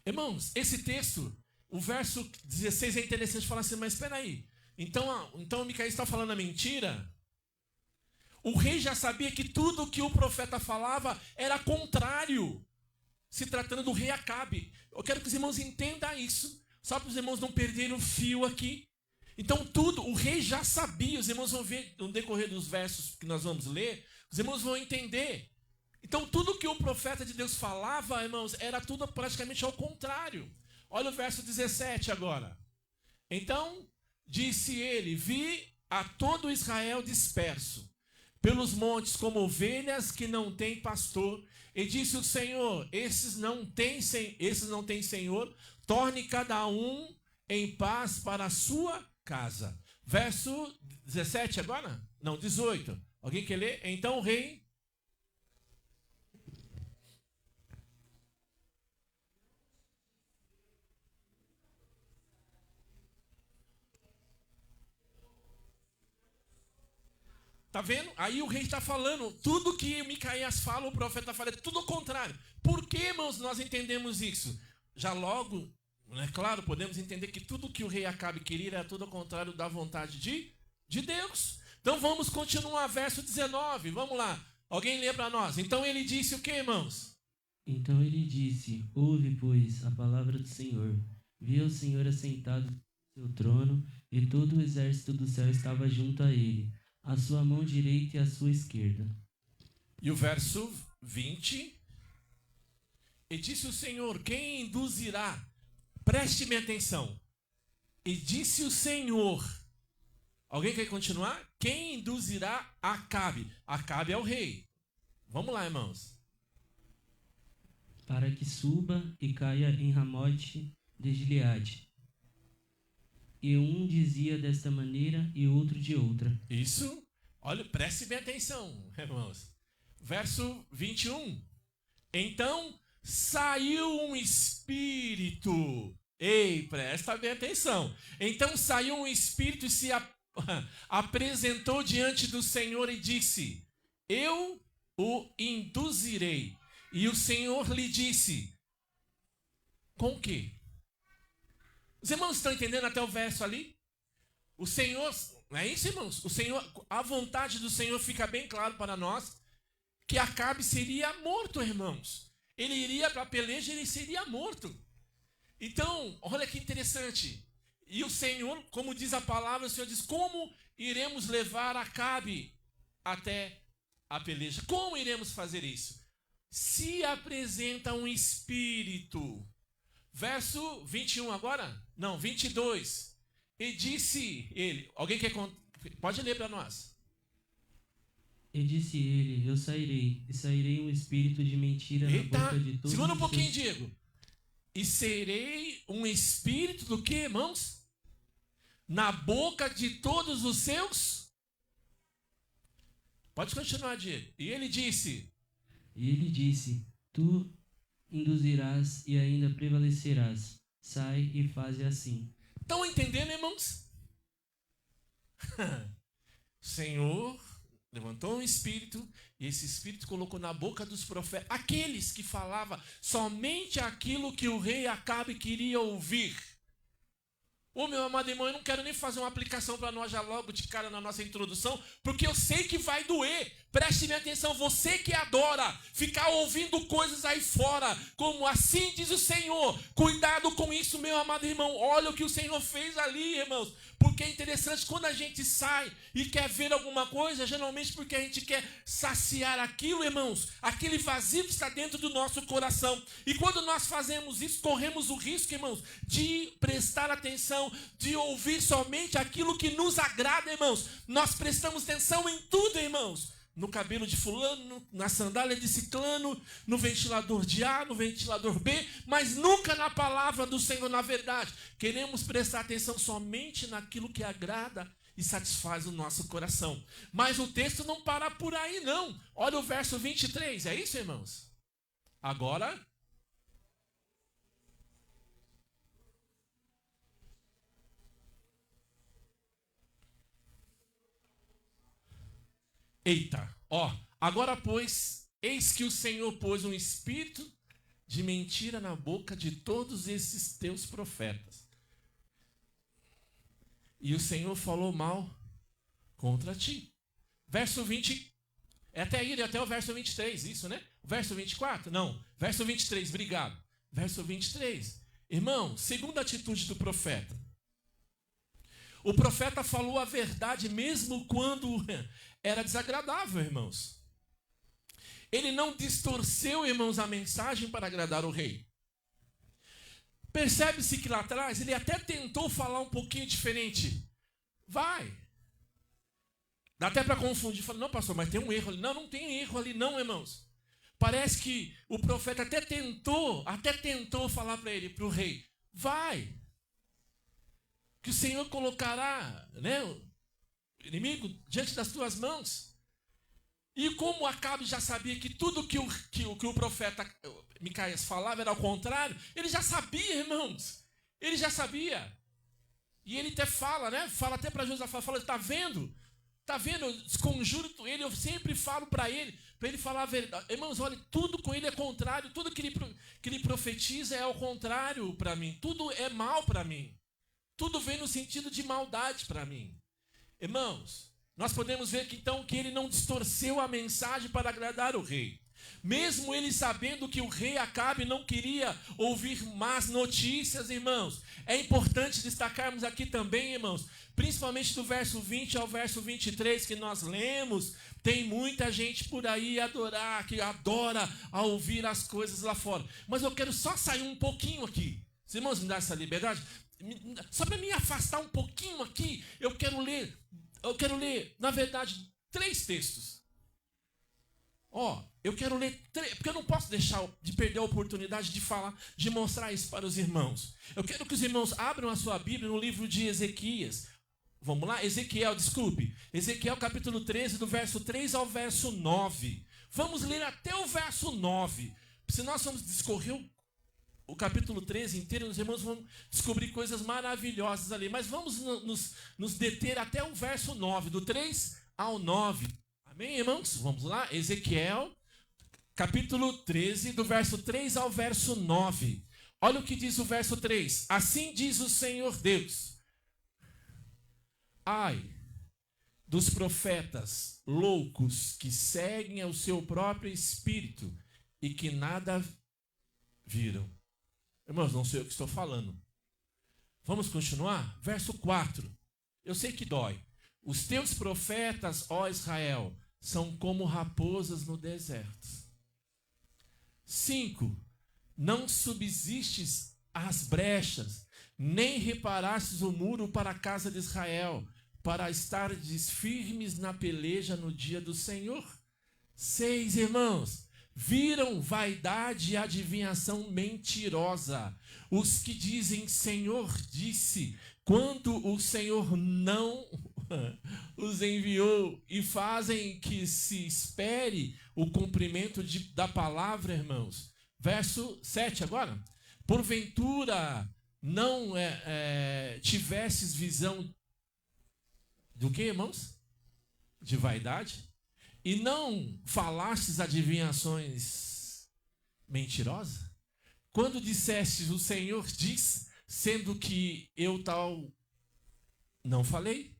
Irmãos, esse texto, o verso 16 é interessante falar assim, mas espera aí. Então o Micaías está falando a mentira? O rei já sabia que tudo que o profeta falava era contrário, se tratando do rei Acabe. Eu quero que os irmãos entendam isso, só para os irmãos não perderem o fio aqui. Então o rei já sabia, os irmãos vão ver no decorrer dos versos que nós vamos ler, os irmãos vão entender. Então tudo que o profeta de Deus falava, irmãos, era tudo praticamente ao contrário. Olha o verso 17 agora. Então disse ele, vi a todo Israel disperso pelos montes como ovelhas que não têm pastor. E disse o Senhor, esses não têm Senhor, torne cada um em paz para a sua casa. Verso 17 agora? Não, 18. Alguém quer ler? Então o rei... Tá vendo? Aí o rei está falando, tudo que Micaías fala, o profeta fala, é tudo ao contrário. Por que, irmãos, nós entendemos isso? Já logo, é claro, podemos entender que tudo que o rei Acabe queria era tudo ao contrário da vontade de Deus. Então vamos continuar, verso 19, vamos lá. Alguém lê para nós. Então ele disse o que, irmãos? Então ele disse, ouve, pois, a palavra do Senhor. Vi o Senhor assentado no seu trono, e todo o exército do céu estava junto a ele, a sua mão direita e a sua esquerda. E o verso 20. E disse o Senhor, quem induzirá? Preste-me atenção. E disse o Senhor. Alguém quer continuar? Quem induzirá Acabe? Acabe é o rei. Vamos lá, irmãos. Para que suba e caia em Ramote de Gileade. E um dizia desta maneira e outro de outra. Isso. Olha, preste bem atenção, irmãos. Verso 21. Então saiu um espírito. Ei, presta bem atenção. Então saiu um espírito e se apresentou diante do Senhor e disse: eu o induzirei. E o Senhor lhe disse: com o quê? Os irmãos estão entendendo até o verso ali? O Senhor, não é isso, irmãos? O Senhor, a vontade do Senhor fica bem claro para nós que Acabe seria morto, irmãos. Ele iria para a peleja e ele seria morto. Então, olha que interessante. E o Senhor, como diz a palavra, o Senhor diz: como iremos levar Acabe até a peleja? Como iremos fazer isso? Se apresenta um espírito. Verso 21 agora? Não, 22. E disse ele, alguém quer pode ler para nós. E disse ele: eu sairei, e sairei um espírito de mentira na boca de todos. Segura um pouquinho, Diego. E serei um espírito do que, irmãos? Na boca de todos os seus. Pode continuar, Diego. E ele disse: tu induzirás e ainda prevalecerás. Sai e faze assim. Estão entendendo, irmãos? O Senhor levantou um espírito e esse espírito colocou na boca dos profetas, aqueles que falavam somente aquilo que o rei Acabe queria ouvir. Ô, meu amado irmão, eu não quero nem fazer uma aplicação para nós já logo de cara na nossa introdução, porque eu sei que vai doer. Preste bem atenção, você que adora ficar ouvindo coisas aí fora, como assim diz o Senhor, cuidado com isso, meu amado irmão. Olha o que o Senhor fez ali, irmãos. Porque é interessante, quando a gente sai e quer ver alguma coisa, geralmente porque a gente quer saciar aquilo, irmãos, aquele vazio que está dentro do nosso coração. E quando nós fazemos isso, corremos o risco, irmãos, de prestar atenção, de ouvir somente aquilo que nos agrada, irmãos. Nós prestamos atenção em tudo, irmãos. No cabelo de fulano, na sandália de ciclano, no ventilador de A, no ventilador B, mas nunca na palavra do Senhor, na verdade. Queremos prestar atenção somente naquilo que agrada e satisfaz o nosso coração. Mas o texto não para por aí, não. Olha o verso 23, é isso, irmãos? Agora... Eita, ó, agora pois, eis que o Senhor pôs um espírito de mentira na boca de todos esses teus profetas. E o Senhor falou mal contra ti. Verso 20, até o verso 23, isso, né? Verso 24? Não, verso 23, obrigado. Verso 23. Irmão, segunda atitude do profeta. O profeta falou a verdade mesmo quando era desagradável, irmãos. Ele não distorceu, irmãos, a mensagem para agradar o rei. Percebe-se que lá atrás ele até tentou falar um pouquinho diferente. Vai. Dá até para confundir. Fala, não, pastor, mas tem um erro ali. Não, não tem erro ali não, irmãos. Parece que o profeta até tentou falar para ele, para o rei. Vai. Que o Senhor colocará, né, o inimigo diante das tuas mãos. E como Acabe já sabia que tudo que o profeta Micaías falava era ao contrário, ele já sabia, irmãos. Ele já sabia. E ele até fala, né? Fala até para Josafá, fala, está vendo? Está vendo? Eu desconjuro ele, eu sempre falo para ele falar a verdade. Irmãos, olha, tudo com ele é contrário, tudo que ele profetiza é ao contrário para mim. Tudo é mal para mim. Tudo vem no sentido de maldade para mim. Irmãos, nós podemos ver que então que ele não distorceu a mensagem para agradar o rei. Mesmo ele sabendo que o rei Acabe não queria ouvir más notícias, irmãos. É importante destacarmos aqui também, irmãos, principalmente do verso 20 ao verso 23 que nós lemos, tem muita gente por aí que adora a ouvir as coisas lá fora. Mas eu quero só sair um pouquinho aqui. Os irmãos me dão essa liberdade? Só para me afastar um pouquinho aqui, eu quero ler eu quero ler, na verdade, 3 textos. Eu quero ler 3, porque eu não posso deixar de perder a oportunidade de falar, de mostrar isso para os irmãos. Eu quero que os irmãos abram a sua Bíblia no livro de Ezequias. Vamos lá? Ezequiel capítulo 13, do verso 3 ao verso 9. Vamos ler até o verso 9. Se nós vamos discorrer o capítulo 13 inteiro, os irmãos vão descobrir coisas maravilhosas ali. Mas vamos nos deter até o verso 9, do 3 ao 9. Amém, irmãos? Vamos lá? Ezequiel, capítulo 13, do verso 3 ao verso 9. Olha o que diz o verso 3. Assim diz o Senhor Deus: ai dos profetas loucos que seguem ao seu próprio espírito e que nada viram. Irmãos, não sei o que estou falando. Vamos continuar? Verso 4. Eu sei que dói. Os teus profetas, ó Israel, são como raposas no deserto. 5. Não subsistes às brechas, nem reparastes o muro para a casa de Israel, para estardes firmes na peleja no dia do Senhor. 6, irmãos. Viram vaidade e adivinhação mentirosa. Os que dizem, Senhor disse, quando o Senhor não os enviou, e fazem que se espere o cumprimento da palavra, irmãos. Verso 7 agora. Porventura não tivesses visão do que, irmãos? De vaidade? E não falastes adivinhações mentirosas? Quando dissestes, o Senhor diz, sendo que eu tal não falei?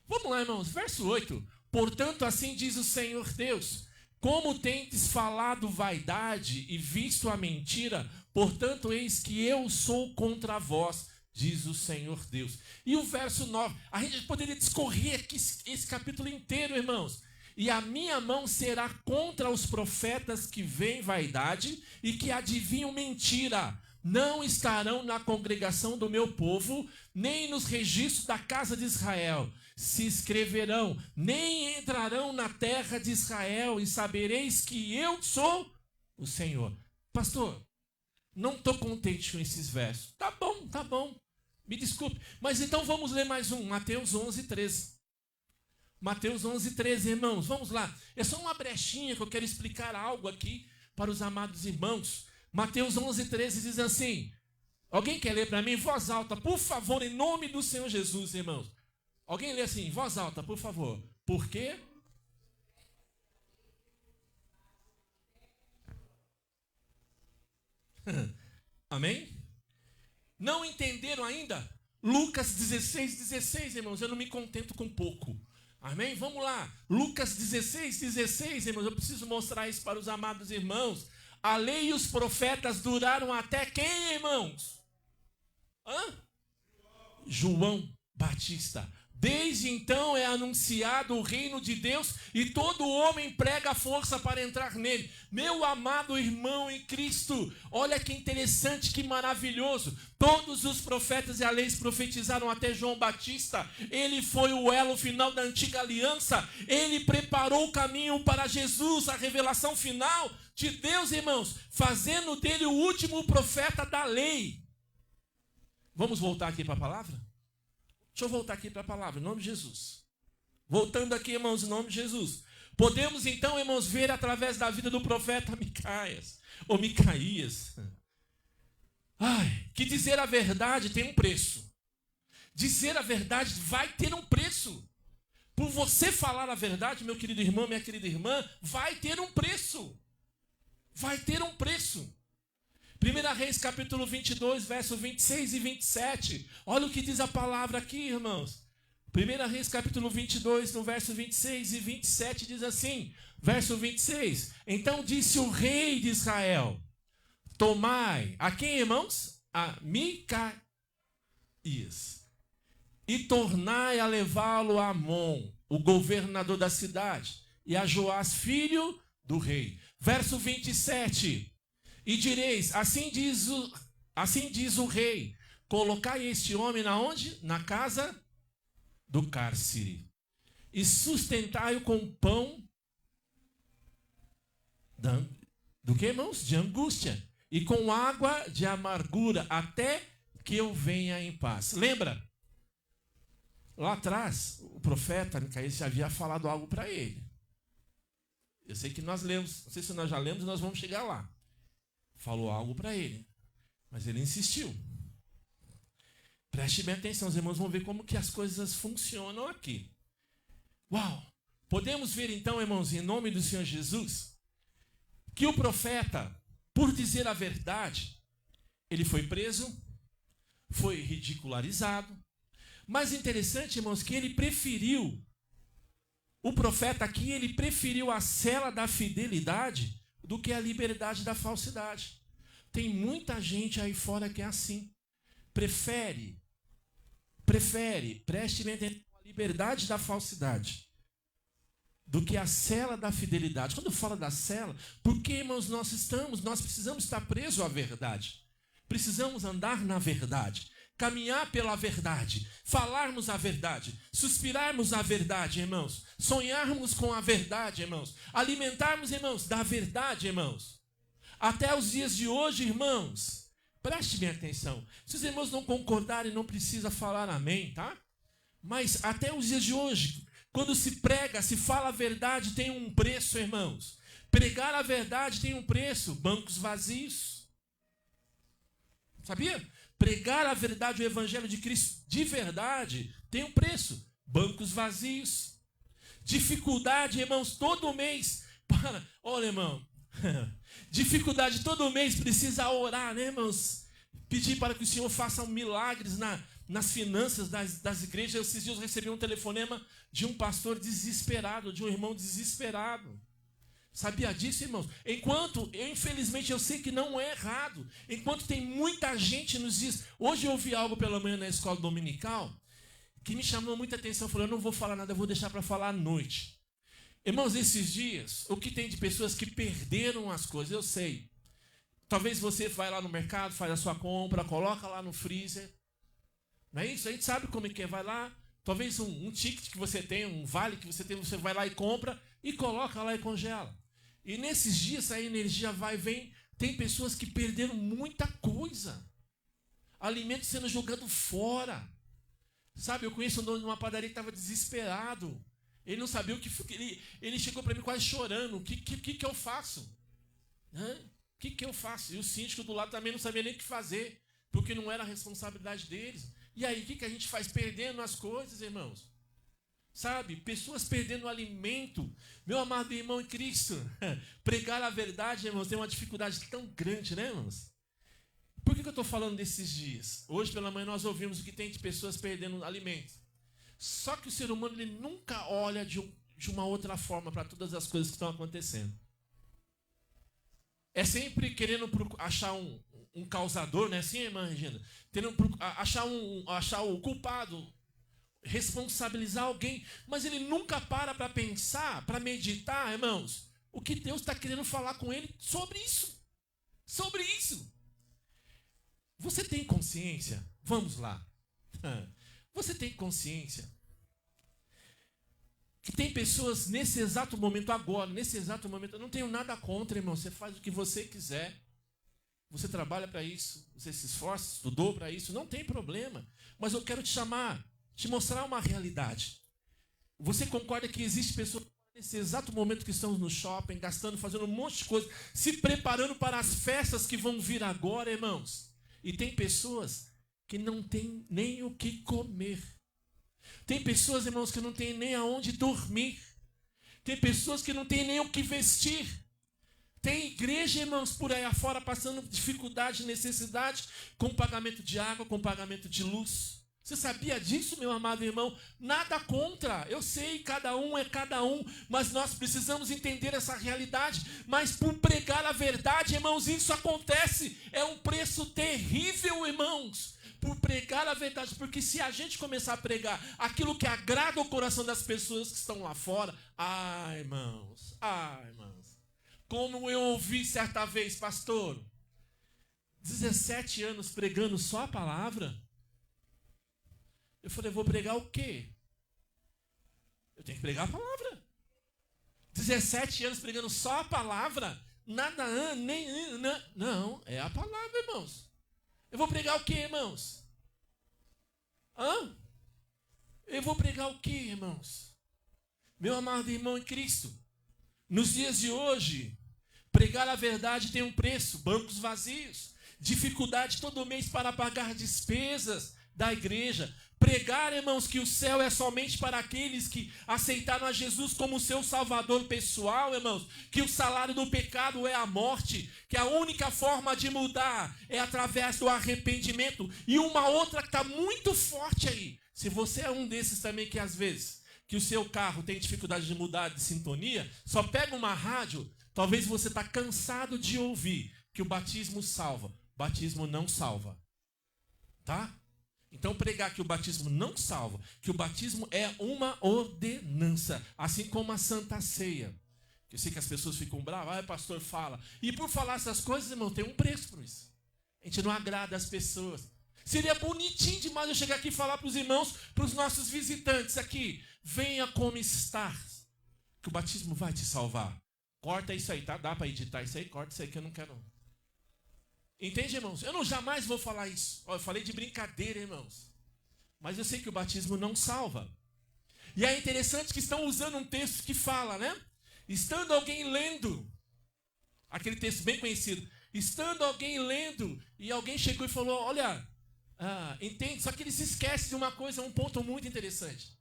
Vamos lá, irmãos, verso 8. Portanto, assim diz o Senhor Deus, como tendes falado vaidade e visto a mentira, portanto, eis que eu sou contra vós, diz o Senhor Deus. E o verso 9, a gente poderia discorrer aqui esse capítulo inteiro, irmãos. E a minha mão será contra os profetas que veem vaidade e que adivinham mentira. Não estarão na congregação do meu povo, nem nos registros da casa de Israel. Se escreverão, nem entrarão na terra de Israel, e sabereis que eu sou o Senhor. Pastor, não estou contente com esses versos. Tá bom. Me desculpe. Mas então vamos ler mais um. Mateus 11, 13. Mateus 11, 13, irmãos. Vamos lá. É só uma brechinha que eu quero explicar algo aqui para os amados irmãos. Mateus 11, 13 diz assim. Alguém quer ler para mim em voz alta, por favor, em nome do Senhor Jesus, irmãos? Alguém lê assim, em voz alta, por favor. Por quê? Amém? Não entenderam ainda? Lucas 16, 16, irmãos. Eu não me contento com pouco. Amém? Vamos lá. Lucas 16, 16, irmãos. Eu preciso mostrar isso para os amados irmãos. A lei e os profetas duraram até quem, irmãos? João Batista. Desde então é anunciado o reino de Deus e todo homem prega a força para entrar nele. Meu amado irmão em Cristo, olha que interessante, que maravilhoso. Todos os profetas e a lei profetizaram até João Batista. Ele foi o elo final da antiga aliança. Ele preparou o caminho para Jesus, a revelação final de Deus, irmãos, fazendo dele o último profeta da lei. Vamos voltar aqui para a palavra? Deixa eu voltar aqui para a palavra, em nome de Jesus. Voltando aqui, irmãos, em nome de Jesus. Podemos então, irmãos, ver através da vida do profeta Micaías. Que dizer a verdade tem um preço. Dizer a verdade vai ter um preço. Por você falar a verdade, meu querido irmão, minha querida irmã, vai ter um preço. Vai ter um preço. 1 Reis capítulo 22, verso 26 e 27. Olha o que diz a palavra aqui, irmãos. 1 Reis capítulo 22, no verso 26 e 27, diz assim. Verso 26. Então disse o rei de Israel, tomai, a quem, irmãos? A Micaías. E tornai a levá-lo a Amon, o governador da cidade, e a Joás, filho do rei. Verso 27. E direis, assim diz o rei, colocai este homem na onde? Na casa do cárcere, e sustentai-o com pão do que, irmãos? De angústia, e com água de amargura, até que eu venha em paz. Lembra? Lá atrás, o profeta Micaías já havia falado algo para ele. Eu sei que nós lemos, não sei se nós já lemos, nós vamos chegar lá. Falou algo para ele, mas ele insistiu. Preste bem atenção, os irmãos vão ver como que as coisas funcionam aqui. Uau! Podemos ver então, irmãos, em nome do Senhor Jesus, que o profeta, por dizer a verdade, ele foi preso, foi ridicularizado. Mas interessante, irmãos, que ele preferiu, o profeta aqui, ele preferiu a cela da fidelidade do que a liberdade da falsidade. Tem muita gente aí fora que é assim. Prefere, preste bem atenção, a liberdade da falsidade do que a cela da fidelidade. Quando eu falo da cela, porque, irmãos, nós precisamos estar presos à verdade. Precisamos andar na verdade, caminhar pela verdade, falarmos a verdade, suspirarmos a verdade, irmãos, sonharmos com a verdade, irmãos, alimentarmos, irmãos, da verdade, irmãos. Até os dias de hoje, irmãos, preste bem atenção. Se os irmãos não concordarem, não precisa falar amém, tá? Mas até os dias de hoje, quando se prega, se fala a verdade, tem um preço, irmãos. Pregar a verdade tem um preço, bancos vazios. Sabia? Pregar a verdade, o evangelho de Cristo de verdade, tem um preço, bancos vazios. Dificuldade, irmãos, todo mês. Olha, irmão, dificuldade todo mês precisa orar, né, irmãos? Pedir para que o Senhor faça milagres nas finanças das igrejas. Esses dias eu recebi um telefonema de um pastor desesperado, de um irmão desesperado. Sabia disso, irmãos? Infelizmente, eu sei que não é errado. Enquanto tem muita gente nos dias... Hoje eu ouvi algo pela manhã na escola dominical que me chamou muita atenção. Eu falei, eu não vou falar nada, eu vou deixar para falar à noite. Irmãos, esses dias, o que tem de pessoas que perderam as coisas, eu sei. Talvez você vai lá no mercado, faz a sua compra, coloca lá no freezer. Não é isso? A gente sabe como é que é. Vai lá, talvez um ticket que você tem, um vale que você tem, você vai lá e compra e coloca lá e congela. E nesses dias a energia vai e vem. Tem pessoas que perderam muita coisa. Alimento sendo jogado fora. Sabe, eu conheço um dono de uma padaria que estava desesperado. Ele não sabia o que... Ele chegou para mim quase chorando. O que eu faço? O que eu faço? E o síndico do lado também não sabia nem o que fazer, porque não era a responsabilidade deles. E aí, o que a gente faz? Perdendo as coisas, irmãos. Sabe? Pessoas perdendo alimento. Meu amado irmão em Cristo, pregar a verdade, irmãos, tem uma dificuldade tão grande, né, irmãos? Por que eu estou falando desses dias? Hoje pela manhã nós ouvimos o que tem de pessoas perdendo alimento. Só que o ser humano ele nunca olha de uma outra forma para todas as coisas que estão acontecendo. É sempre querendo achar um causador, né? Assim, irmã Regina? Querendo achar o culpado, responsabilizar alguém, mas ele nunca para pensar, para meditar, irmãos, o que Deus está querendo falar com ele sobre isso. Sobre isso. Você tem consciência? Vamos lá. Você tem consciência que tem pessoas nesse exato momento, agora, nesse exato momento, eu não tenho nada contra, irmão, você faz o que você quiser, você trabalha para isso, você se esforça, estudou para isso, não tem problema, mas eu quero te mostrar uma realidade. Você concorda que existe pessoas nesse exato momento que estamos no shopping, gastando, fazendo um monte de coisa, se preparando para as festas que vão vir agora, irmãos, e tem pessoas que não têm nem o que comer. Tem pessoas, irmãos, que não têm nem aonde dormir. Tem pessoas que não têm nem o que vestir. Tem igreja, irmãos, por aí afora passando dificuldade, necessidade com pagamento de água, com pagamento de luz. Você sabia disso, meu amado irmão? Nada contra. Eu sei, cada um é cada um, mas nós precisamos entender essa realidade. Mas por pregar a verdade, irmãos, isso acontece. É um preço terrível, irmãos. Por pregar a verdade, porque se a gente começar a pregar aquilo que agrada o coração das pessoas que estão lá fora, irmãos, como eu ouvi certa vez, pastor, 17 anos pregando só a palavra, eu falei, vou pregar o quê? Eu tenho que pregar a palavra. 17 anos pregando só a palavra. Nada, nem... Não, é a palavra, irmãos. Eu vou pregar o quê, irmãos? Eu vou pregar o quê, irmãos? Meu amado irmão em Cristo, nos dias de hoje, pregar a verdade tem um preço, bancos vazios, dificuldade todo mês para pagar despesas da igreja. Pregar, irmãos, que o céu é somente para aqueles que aceitaram a Jesus como seu salvador pessoal, irmãos. Que o salário do pecado é a morte. Que a única forma de mudar é através do arrependimento. E uma outra que está muito forte aí. Se você é um desses também que às vezes, que o seu carro tem dificuldade de mudar de sintonia, só pega uma rádio, talvez você está cansado de ouvir que o batismo salva. Batismo não salva. Tá? Então, pregar que o batismo não salva, que o batismo é uma ordenança, assim como a Santa Ceia. Eu sei que as pessoas ficam bravas, pastor fala. E por falar essas coisas, irmão, tem um preço por isso. A gente não agrada as pessoas. Seria bonitinho demais eu chegar aqui e falar para os irmãos, para os nossos visitantes aqui, venha como está, que o batismo vai te salvar. Corta isso aí, tá? Dá para editar isso aí? Corta isso aí que eu não quero. Entende, irmãos? Eu não jamais vou falar isso. Eu falei de brincadeira, irmãos. Mas eu sei que o batismo não salva. E é interessante que estão usando um texto que fala, né? Estando alguém lendo, aquele texto bem conhecido, estando alguém lendo, e alguém chegou e falou, olha, entende? Só que ele se esquece de uma coisa, um ponto muito interessante.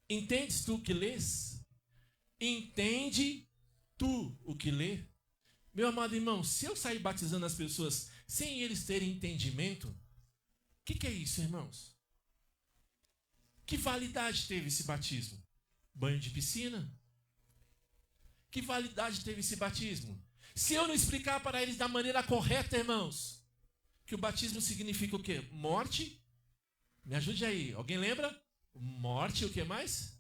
Entendes tu o que lês? Entende tu o que lê? Meu amado irmão, se eu sair batizando as pessoas sem eles terem entendimento, o que é isso, irmãos? Que validade teve esse batismo? Banho de piscina? Que validade teve esse batismo? Se eu não explicar para eles da maneira correta, irmãos, que o batismo significa o quê? Morte? Me ajude aí. Alguém lembra? Morte, o que mais?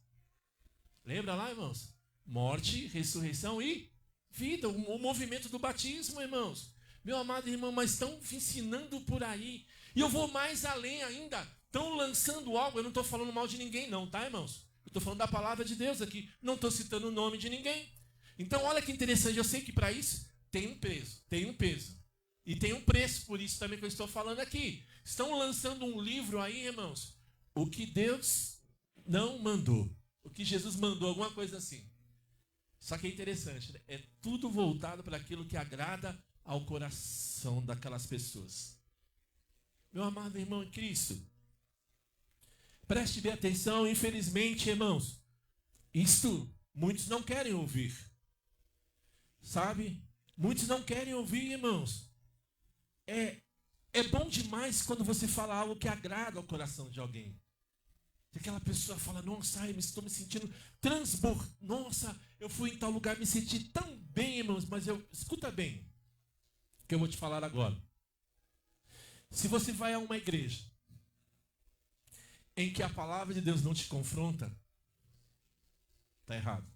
Lembra lá, irmãos? Morte, ressurreição e vida, o movimento do batismo, irmãos. Meu amado irmão, mas estão ensinando por aí. E eu vou mais além ainda. Estão lançando algo. Eu não estou falando mal de ninguém, não, tá, irmãos? Eu estou falando da palavra de Deus aqui. Não estou citando o nome de ninguém. Então, olha que interessante. Eu sei que para isso tem um peso. Tem um peso. E tem um preço por isso também que eu estou falando aqui. Estão lançando um livro aí, irmãos. O que Deus não mandou. O que Jesus mandou, alguma coisa assim. Só que é interessante, né? É tudo voltado para aquilo que agrada ao coração daquelas pessoas. Meu amado irmão em Cristo, preste bem atenção, infelizmente, irmãos, isto muitos não querem ouvir. Sabe? Muitos não querem ouvir, irmãos. É bom demais quando você fala algo que agrada ao coração de alguém. Aquela pessoa fala, nossa, eu estou me sentindo transbordado. Nossa, eu fui em tal lugar, me senti tão bem, irmãos. Mas escuta bem, o que eu vou te falar agora. Se você vai a uma igreja em que a palavra de Deus não te confronta, está errado.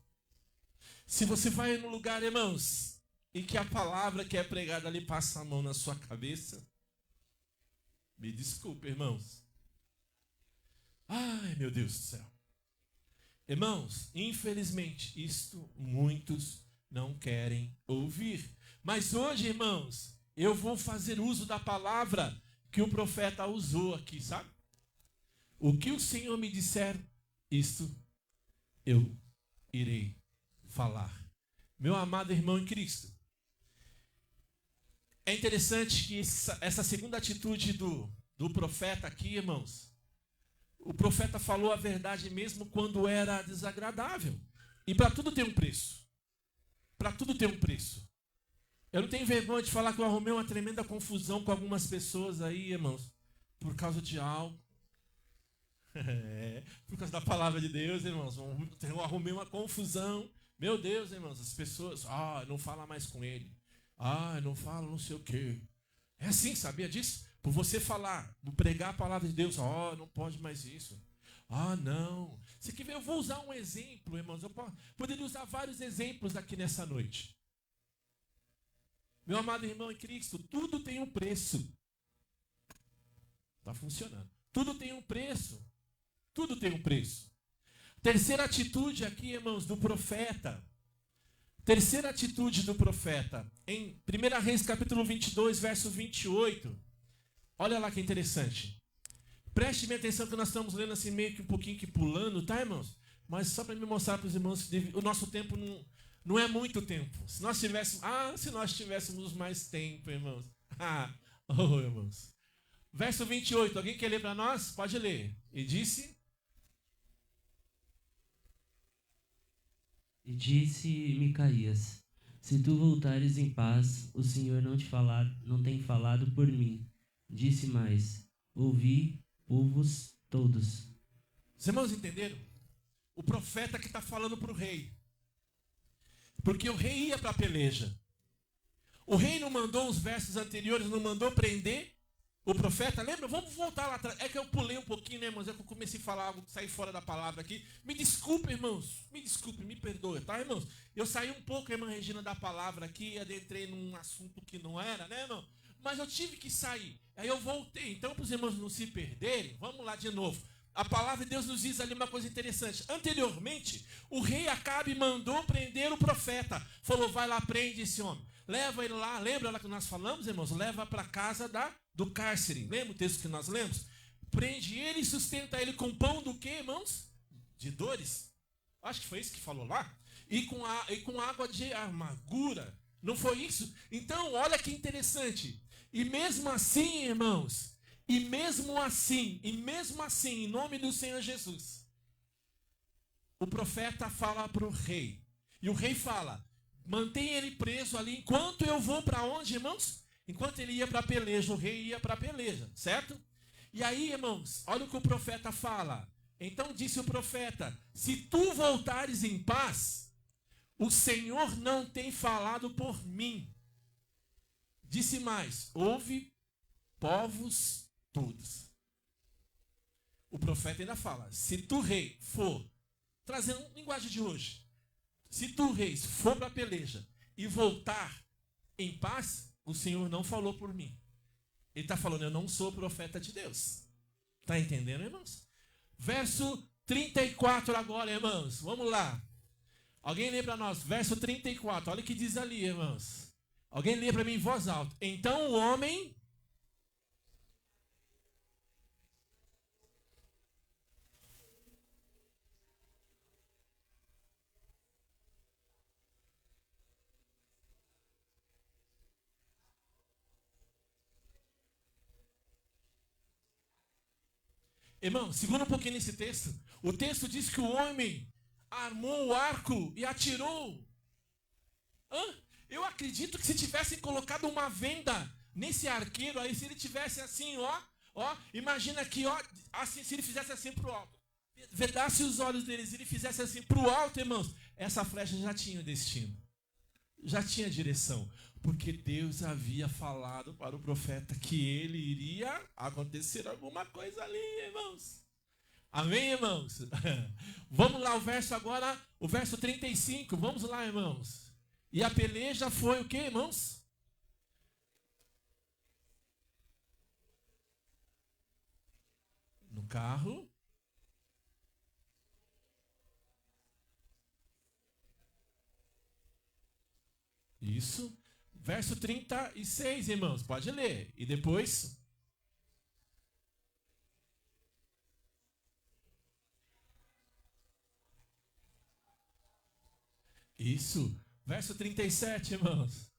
Se você vai num lugar, irmãos, em que a palavra que é pregada ali passa a mão na sua cabeça, me desculpe, irmãos. Ai, meu Deus do céu. Irmãos, infelizmente, isto muitos não querem ouvir. Mas hoje, irmãos, eu vou fazer uso da palavra que o profeta usou aqui, sabe? O que o Senhor me disser, isto eu irei falar. Meu amado irmão em Cristo, é interessante que essa segunda atitude do profeta aqui, irmãos, o profeta falou a verdade mesmo quando era desagradável. E para tudo tem um preço. Para tudo tem um preço. Eu não tenho vergonha de falar que eu arrumei uma tremenda confusão com algumas pessoas aí, irmãos, por causa de algo. Por causa da palavra de Deus, irmãos. Eu arrumei uma confusão. Meu Deus, irmãos, as pessoas, não fala mais com ele. Não fala não sei o quê. É assim, sabia disso? Por você falar, pregar a palavra de Deus, não pode mais isso. Não. Você quer ver? Eu vou usar um exemplo, irmãos. Eu poderia usar vários exemplos aqui nessa noite. Meu amado irmão em Cristo, tudo tem um preço. Está funcionando. Tudo tem um preço. Tudo tem um preço. Terceira atitude aqui, irmãos, do profeta. Terceira atitude do profeta. Em 1 Reis, capítulo 22, verso 28. Olha lá que interessante. Preste bem atenção que nós estamos lendo assim meio que um pouquinho que pulando, tá, irmãos? Mas só para me mostrar para os irmãos que o nosso tempo não é muito tempo. Se nós tivéssemos mais tempo, irmãos. Irmãos. Verso 28, alguém quer ler para nós? Pode ler. E disse... E disse Micaías: se tu voltares em paz, o Senhor não tem falado por mim. Disse mais: ouvi, povos todos. Os irmãos entenderam? O profeta que está falando para o rei. Porque o rei ia para a peleja. O rei não mandou os versos anteriores, não mandou prender o profeta. Lembra? Vamos voltar lá atrás. É que eu pulei um pouquinho, né, irmãos? É que eu comecei a falar algo, sair fora da palavra aqui. Me desculpe, irmãos. Me desculpe, me perdoe, tá, irmãos? Eu saí um pouco, irmã Regina, da palavra aqui, adentrei num assunto que não era, né, irmão? Mas eu tive que sair. Aí eu voltei. Então, para os irmãos não se perderem, vamos lá de novo. A palavra de Deus nos diz ali uma coisa interessante. Anteriormente, o rei Acabe mandou prender o profeta. Falou, vai lá, prende esse homem. Leva ele lá, lembra lá que nós falamos, irmãos? Leva para a casa do cárcere. Lembra o texto que nós lemos? Prende ele e sustenta ele com pão do quê, irmãos? De dores. Acho que foi isso que falou lá. E com água de amargura. Não foi isso? Então, olha que interessante. E mesmo assim, irmãos, e mesmo assim, em nome do Senhor Jesus, o profeta fala para o rei. E o rei fala, mantém ele preso ali enquanto eu vou para onde, irmãos? Enquanto ele ia para a peleja, o rei ia para a peleja, certo? E aí, irmãos, olha o que o profeta fala. Então disse o profeta, se tu voltares em paz, o Senhor não tem falado por mim. Disse mais, ouve, povos todos. O profeta ainda fala, se tu, rei, for, trazendo linguagem de hoje, se tu, rei, for para a peleja e voltar em paz, o Senhor não falou por mim. Ele está falando, eu não sou profeta de Deus. Está entendendo, irmãos? Verso 34 agora, irmãos. Vamos lá. Alguém lê para nós, verso 34. Olha o que diz ali, irmãos. Alguém lê para mim em voz alta. Então o homem... Irmão, segura um pouquinho nesse texto. O texto diz que o homem armou o arco e atirou. Eu acredito que se tivessem colocado uma venda nesse arqueiro aí, se ele tivesse assim, imagina que, assim, se ele fizesse assim para o alto, vedasse os olhos deles e ele fizesse assim para o alto, irmãos, essa flecha já tinha destino, já tinha direção, porque Deus havia falado para o profeta que ele iria acontecer alguma coisa ali, irmãos. Amém, irmãos? Vamos lá, o verso 35, vamos lá, irmãos. E a peleja foi o quê, irmãos? No carro. Isso. Verso 36, irmãos, pode ler. E depois... Isso. Verso 37, irmãos.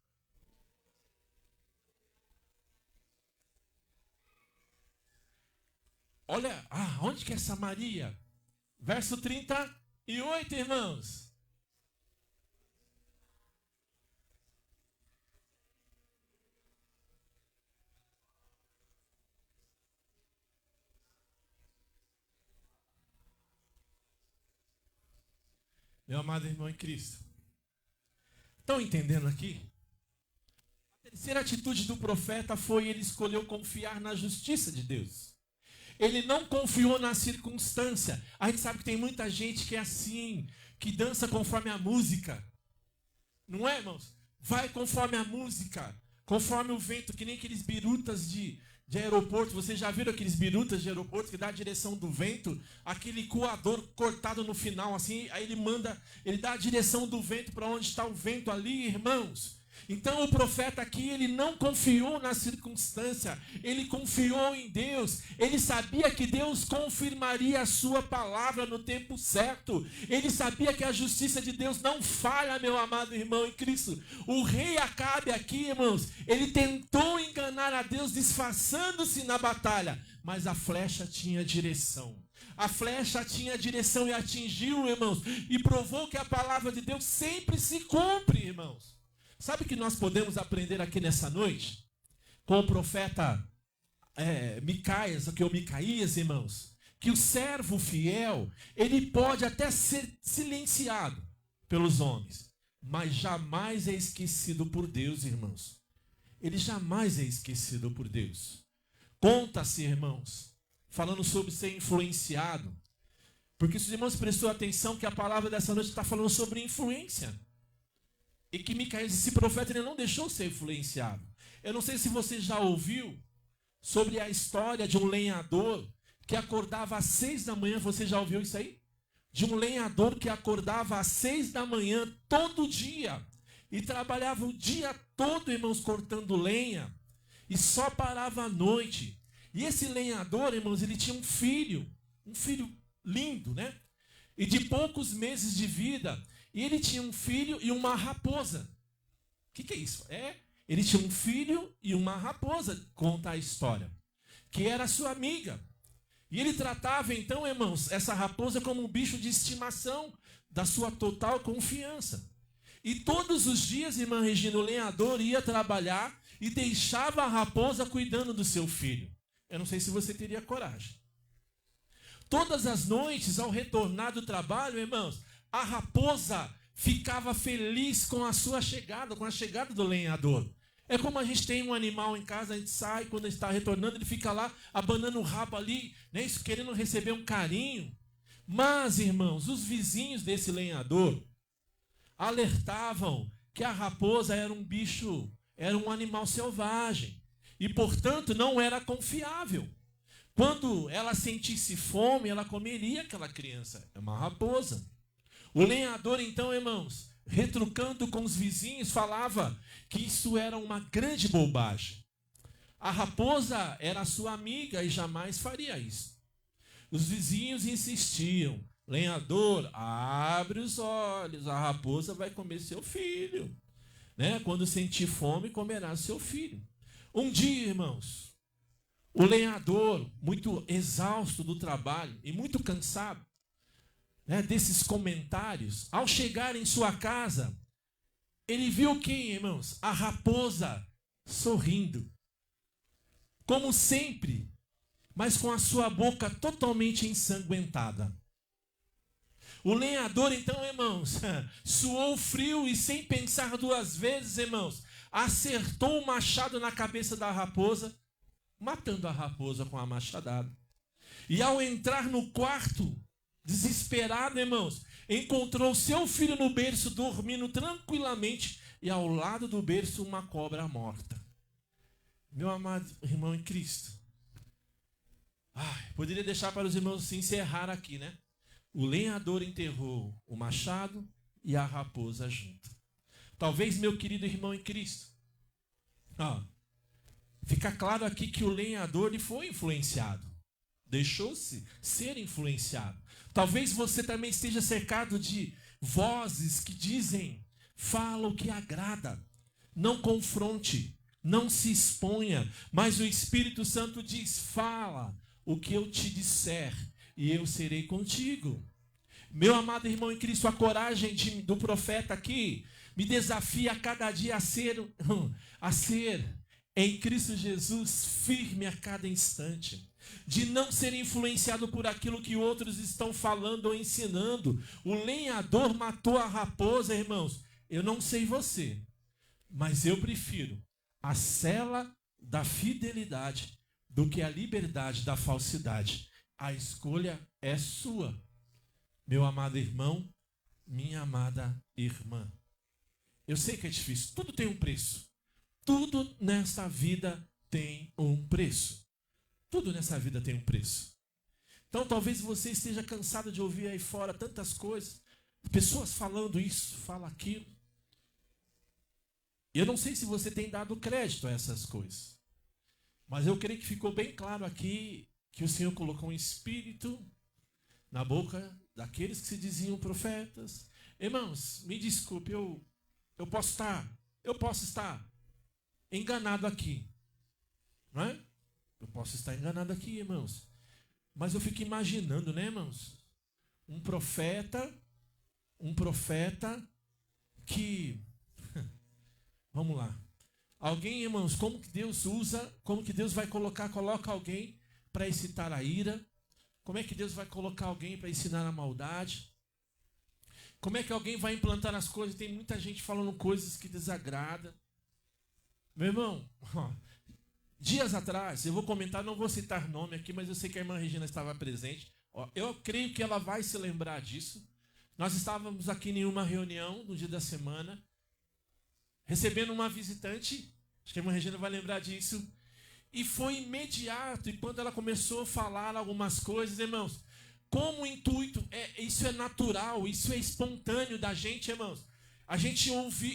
Olha, onde que é Samaria? Verso 38, irmãos. Meu amado irmão em Cristo. Estão entendendo aqui? A terceira atitude do profeta foi ele escolheu confiar na justiça de Deus. Ele não confiou na circunstância. A gente sabe que tem muita gente que é assim, que dança conforme a música. Não é, irmãos? Vai conforme a música, conforme o vento, que nem aqueles birutas de de aeroporto. Vocês já viram aqueles birutas de aeroporto que dá a direção do vento? Aquele coador cortado no final, assim, aí ele dá a direção do vento para onde está o vento ali, irmãos. Então o profeta aqui, ele não confiou na circunstância, ele confiou em Deus. Ele sabia que Deus confirmaria a sua palavra no tempo certo. Ele sabia que a justiça de Deus não falha, meu amado irmão em Cristo. O rei Acabe aqui, irmãos, ele tentou enganar a Deus disfarçando-se na batalha, mas a flecha tinha direção. A flecha tinha direção e atingiu, irmãos, e provou que a palavra de Deus sempre se cumpre, irmãos. Sabe o que nós podemos aprender aqui nessa noite? Com o profeta Micaías, irmãos. Que o servo fiel, ele pode até ser silenciado pelos homens, mas jamais é esquecido por Deus, irmãos. Ele jamais é esquecido por Deus. Conta-se, irmãos, falando sobre ser influenciado. Porque se os irmãos prestou atenção que a palavra dessa noite está falando sobre influência. E que Micaías, esse profeta, ele não deixou ser influenciado. Eu não sei se você já ouviu sobre a história de um lenhador que acordava às 6 da manhã. Você já ouviu isso aí? De um lenhador que acordava às 6 da manhã todo dia e trabalhava o dia todo, irmãos, cortando lenha e só parava à noite. E esse lenhador, irmãos, ele tinha um filho lindo, né? E de poucos meses de vida. E ele tinha um filho e uma raposa. O que é isso? Ele tinha um filho e uma raposa, conta a história, que era sua amiga. E ele tratava então, irmãos, essa raposa como um bicho de estimação, da sua total confiança. E todos os dias, irmã Regina, o lenhador ia trabalhar e deixava a raposa cuidando do seu filho. Eu não sei se você teria coragem. Todas as noites, ao retornar do trabalho, irmãos, a raposa ficava feliz com a sua chegada, com a chegada do lenhador. É como a gente tem um animal em casa, a gente sai, quando está retornando, ele fica lá, abanando o rabo ali, né, querendo receber um carinho. Mas, irmãos, os vizinhos desse lenhador alertavam que a raposa era um bicho, era um animal selvagem, e, portanto, não era confiável. Quando ela sentisse fome, ela comeria aquela criança. É uma raposa. O lenhador, então, irmãos, retrucando com os vizinhos, falava que isso era uma grande bobagem. A raposa era sua amiga e jamais faria isso. Os vizinhos insistiam: lenhador, abre os olhos, a raposa vai comer seu filho. Né? Quando sentir fome, comerá seu filho. Um dia, irmãos, o lenhador, muito exausto do trabalho e muito cansado, desses comentários, ao chegar em sua casa, ele viu quem, irmãos? A raposa sorrindo, como sempre, mas com a sua boca totalmente ensanguentada. O lenhador, então, irmãos, suou frio e, sem pensar duas vezes, irmãos, acertou o machado na cabeça da raposa, matando a raposa com a machadada. E ao entrar no quarto, desesperado, irmãos, encontrou seu filho no berço, dormindo tranquilamente, e ao lado do berço uma cobra morta. Meu amado irmão em Cristo, poderia deixar para os irmãos se encerrar aqui, né? O lenhador enterrou o machado e a raposa junto. Talvez, meu querido irmão em Cristo, fica claro aqui que o lenhador ele foi influenciado. Deixou-se ser influenciado. Talvez você também esteja cercado de vozes que dizem: fala o que agrada, não confronte, não se exponha. Mas o Espírito Santo diz: fala o que eu te disser e eu serei contigo. Meu amado irmão em Cristo, a coragem do profeta aqui me desafia a cada dia a ser em Cristo Jesus firme a cada instante, de não ser influenciado por aquilo que outros estão falando ou ensinando. O lenhador matou a raposa, irmãos. Eu não sei você, mas eu prefiro a cela da fidelidade do que a liberdade da falsidade. A escolha é sua, meu amado irmão, minha amada irmã. Eu sei que é difícil, tudo tem um preço. Tudo nesta vida tem um preço. Tudo nessa vida tem um preço. Então talvez você esteja cansado de ouvir aí fora tantas coisas, pessoas falando isso, fala aquilo. E eu não sei se você tem dado crédito a essas coisas, mas eu creio que ficou bem claro aqui que o Senhor colocou um espírito na boca daqueles que se diziam profetas. Irmãos, me desculpe, eu posso estar enganado aqui, não é? Eu posso estar enganado aqui, irmãos. Mas eu fico imaginando, né, irmãos? Um profeta que... Vamos lá. Alguém, irmãos, como que Deus usa, como que Deus vai coloca alguém para excitar a ira? Como é que Deus vai colocar alguém para ensinar a maldade? Como é que alguém vai implantar as coisas? Tem muita gente falando coisas que desagrada. Meu irmão, dias atrás, eu vou comentar, não vou citar nome aqui, mas eu sei que a irmã Regina estava presente. Eu creio que ela vai se lembrar disso. Nós estávamos aqui em uma reunião no dia da semana, recebendo uma visitante, acho que a irmã Regina vai lembrar disso, e foi imediato, e quando ela começou a falar algumas coisas, irmãos, como o intuito, isso é natural, isso é espontâneo da gente, irmãos.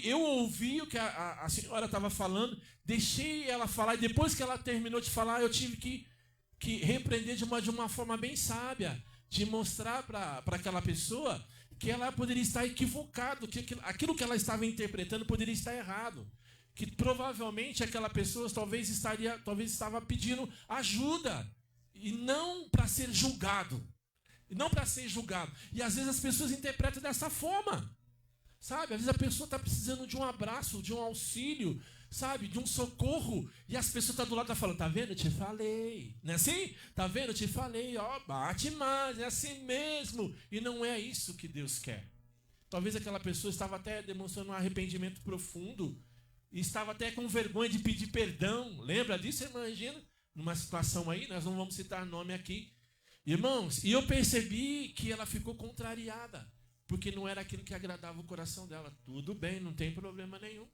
Eu ouvi o que a senhora estava falando, deixei ela falar, e depois que ela terminou de falar, eu tive que repreender de uma forma bem sábia, de mostrar para aquela pessoa que ela poderia estar equivocada, que aquilo que ela estava interpretando poderia estar errado. Que provavelmente aquela pessoa talvez estava pedindo ajuda, e não para ser julgado. E às vezes as pessoas interpretam dessa forma. Sabe? Às vezes a pessoa está precisando de um abraço, de um auxílio, sabe? De um socorro. E as pessoas estão do lado falando, tá vendo? Eu te falei. Não é assim? Tá vendo? Eu te falei. Ó, bate mais, é assim mesmo. E não é isso que Deus quer. Talvez aquela pessoa estava até demonstrando um arrependimento profundo. E estava até com vergonha de pedir perdão. Lembra disso, irmã Regina? Numa situação aí, nós não vamos citar nome aqui. Irmãos, e eu percebi que ela ficou contrariada. Porque não era aquilo que agradava o coração dela. Tudo bem, não tem problema nenhum.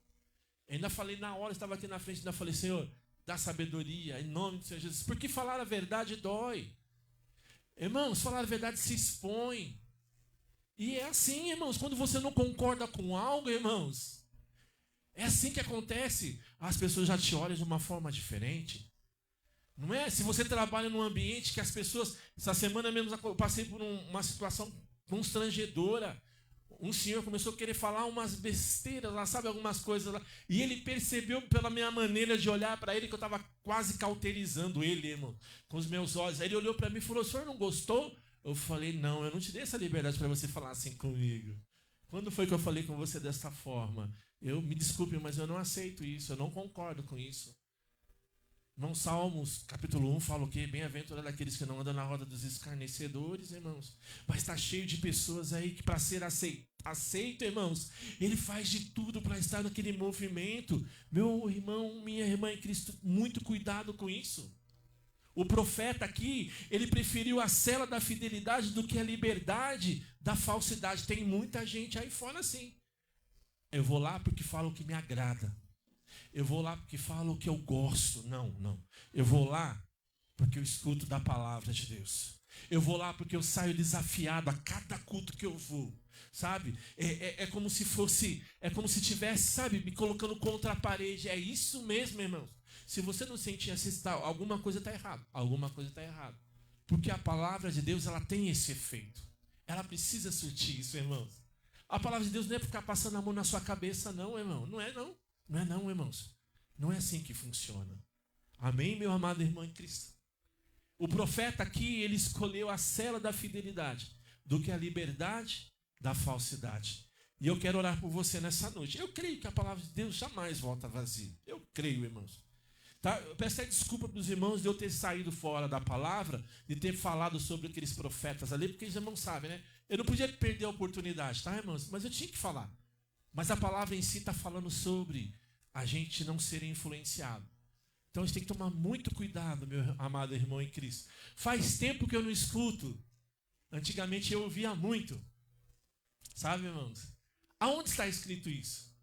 Ainda falei na hora, estava aqui na frente, ainda falei, Senhor, dá sabedoria, em nome do Senhor Jesus. Porque falar a verdade dói. Irmãos, falar a verdade se expõe. E é assim, irmãos, quando você não concorda com algo, irmãos, é assim que acontece. As pessoas já te olham de uma forma diferente. Não é? Se você trabalha num ambiente que as pessoas... Essa semana mesmo eu passei por uma situação constrangedora. Um senhor começou a querer falar umas besteiras lá, sabe, algumas coisas lá. E ele percebeu pela minha maneira de olhar para ele que eu estava quase cauterizando ele, irmão, com os meus olhos. Aí ele olhou para mim e falou, o senhor não gostou? Eu falei, não, eu não te dei essa liberdade para você falar assim comigo. Quando foi que eu falei com você dessa forma? Me desculpe, mas eu não aceito isso, eu não concordo com isso. Irmãos, Salmos, capítulo 1, fala o quê? Bem-aventurado aqueles que não andam na roda dos escarnecedores, irmãos. Mas está cheio de pessoas aí que para ser aceito, irmãos, ele faz de tudo para estar naquele movimento. Meu irmão, minha irmã em Cristo, muito cuidado com isso. O profeta aqui, ele preferiu a cela da fidelidade do que a liberdade da falsidade. Tem muita gente aí fora assim. Eu vou lá porque falo o que me agrada. Eu vou lá porque falo o que eu gosto. Não. Eu vou lá porque eu escuto da palavra de Deus. Eu vou lá porque eu saio desafiado a cada culto que eu vou. Sabe? É como se fosse, é como se tivesse, sabe, me colocando contra a parede. É isso mesmo, irmãos. Se você não sentir assim, alguma coisa está errada. Alguma coisa está errada. Porque a palavra de Deus, ela tem esse efeito. Ela precisa surtir isso, irmãos. A palavra de Deus não é ficar passando a mão na sua cabeça, não, irmão. Não é, não. Não é não, irmãos. Não é assim que funciona. Amém, meu amado irmão em Cristo? O profeta aqui, ele escolheu a cela da fidelidade do que a liberdade da falsidade. E eu quero orar por você nessa noite. Eu creio que a palavra de Deus jamais volta vazia. Eu creio, irmãos. Tá? Eu peço até desculpa para os irmãos de eu ter saído fora da palavra, de ter falado sobre aqueles profetas ali, porque eles não sabem, né? Eu não podia perder a oportunidade, tá, irmãos? Mas eu tinha que falar. Mas a palavra em si está falando sobre a gente não ser influenciado. Então a gente tem que tomar muito cuidado, meu amado irmão em Cristo. Faz tempo que eu não escuto. Antigamente eu ouvia muito. Sabe, irmãos? Aonde está escrito isso?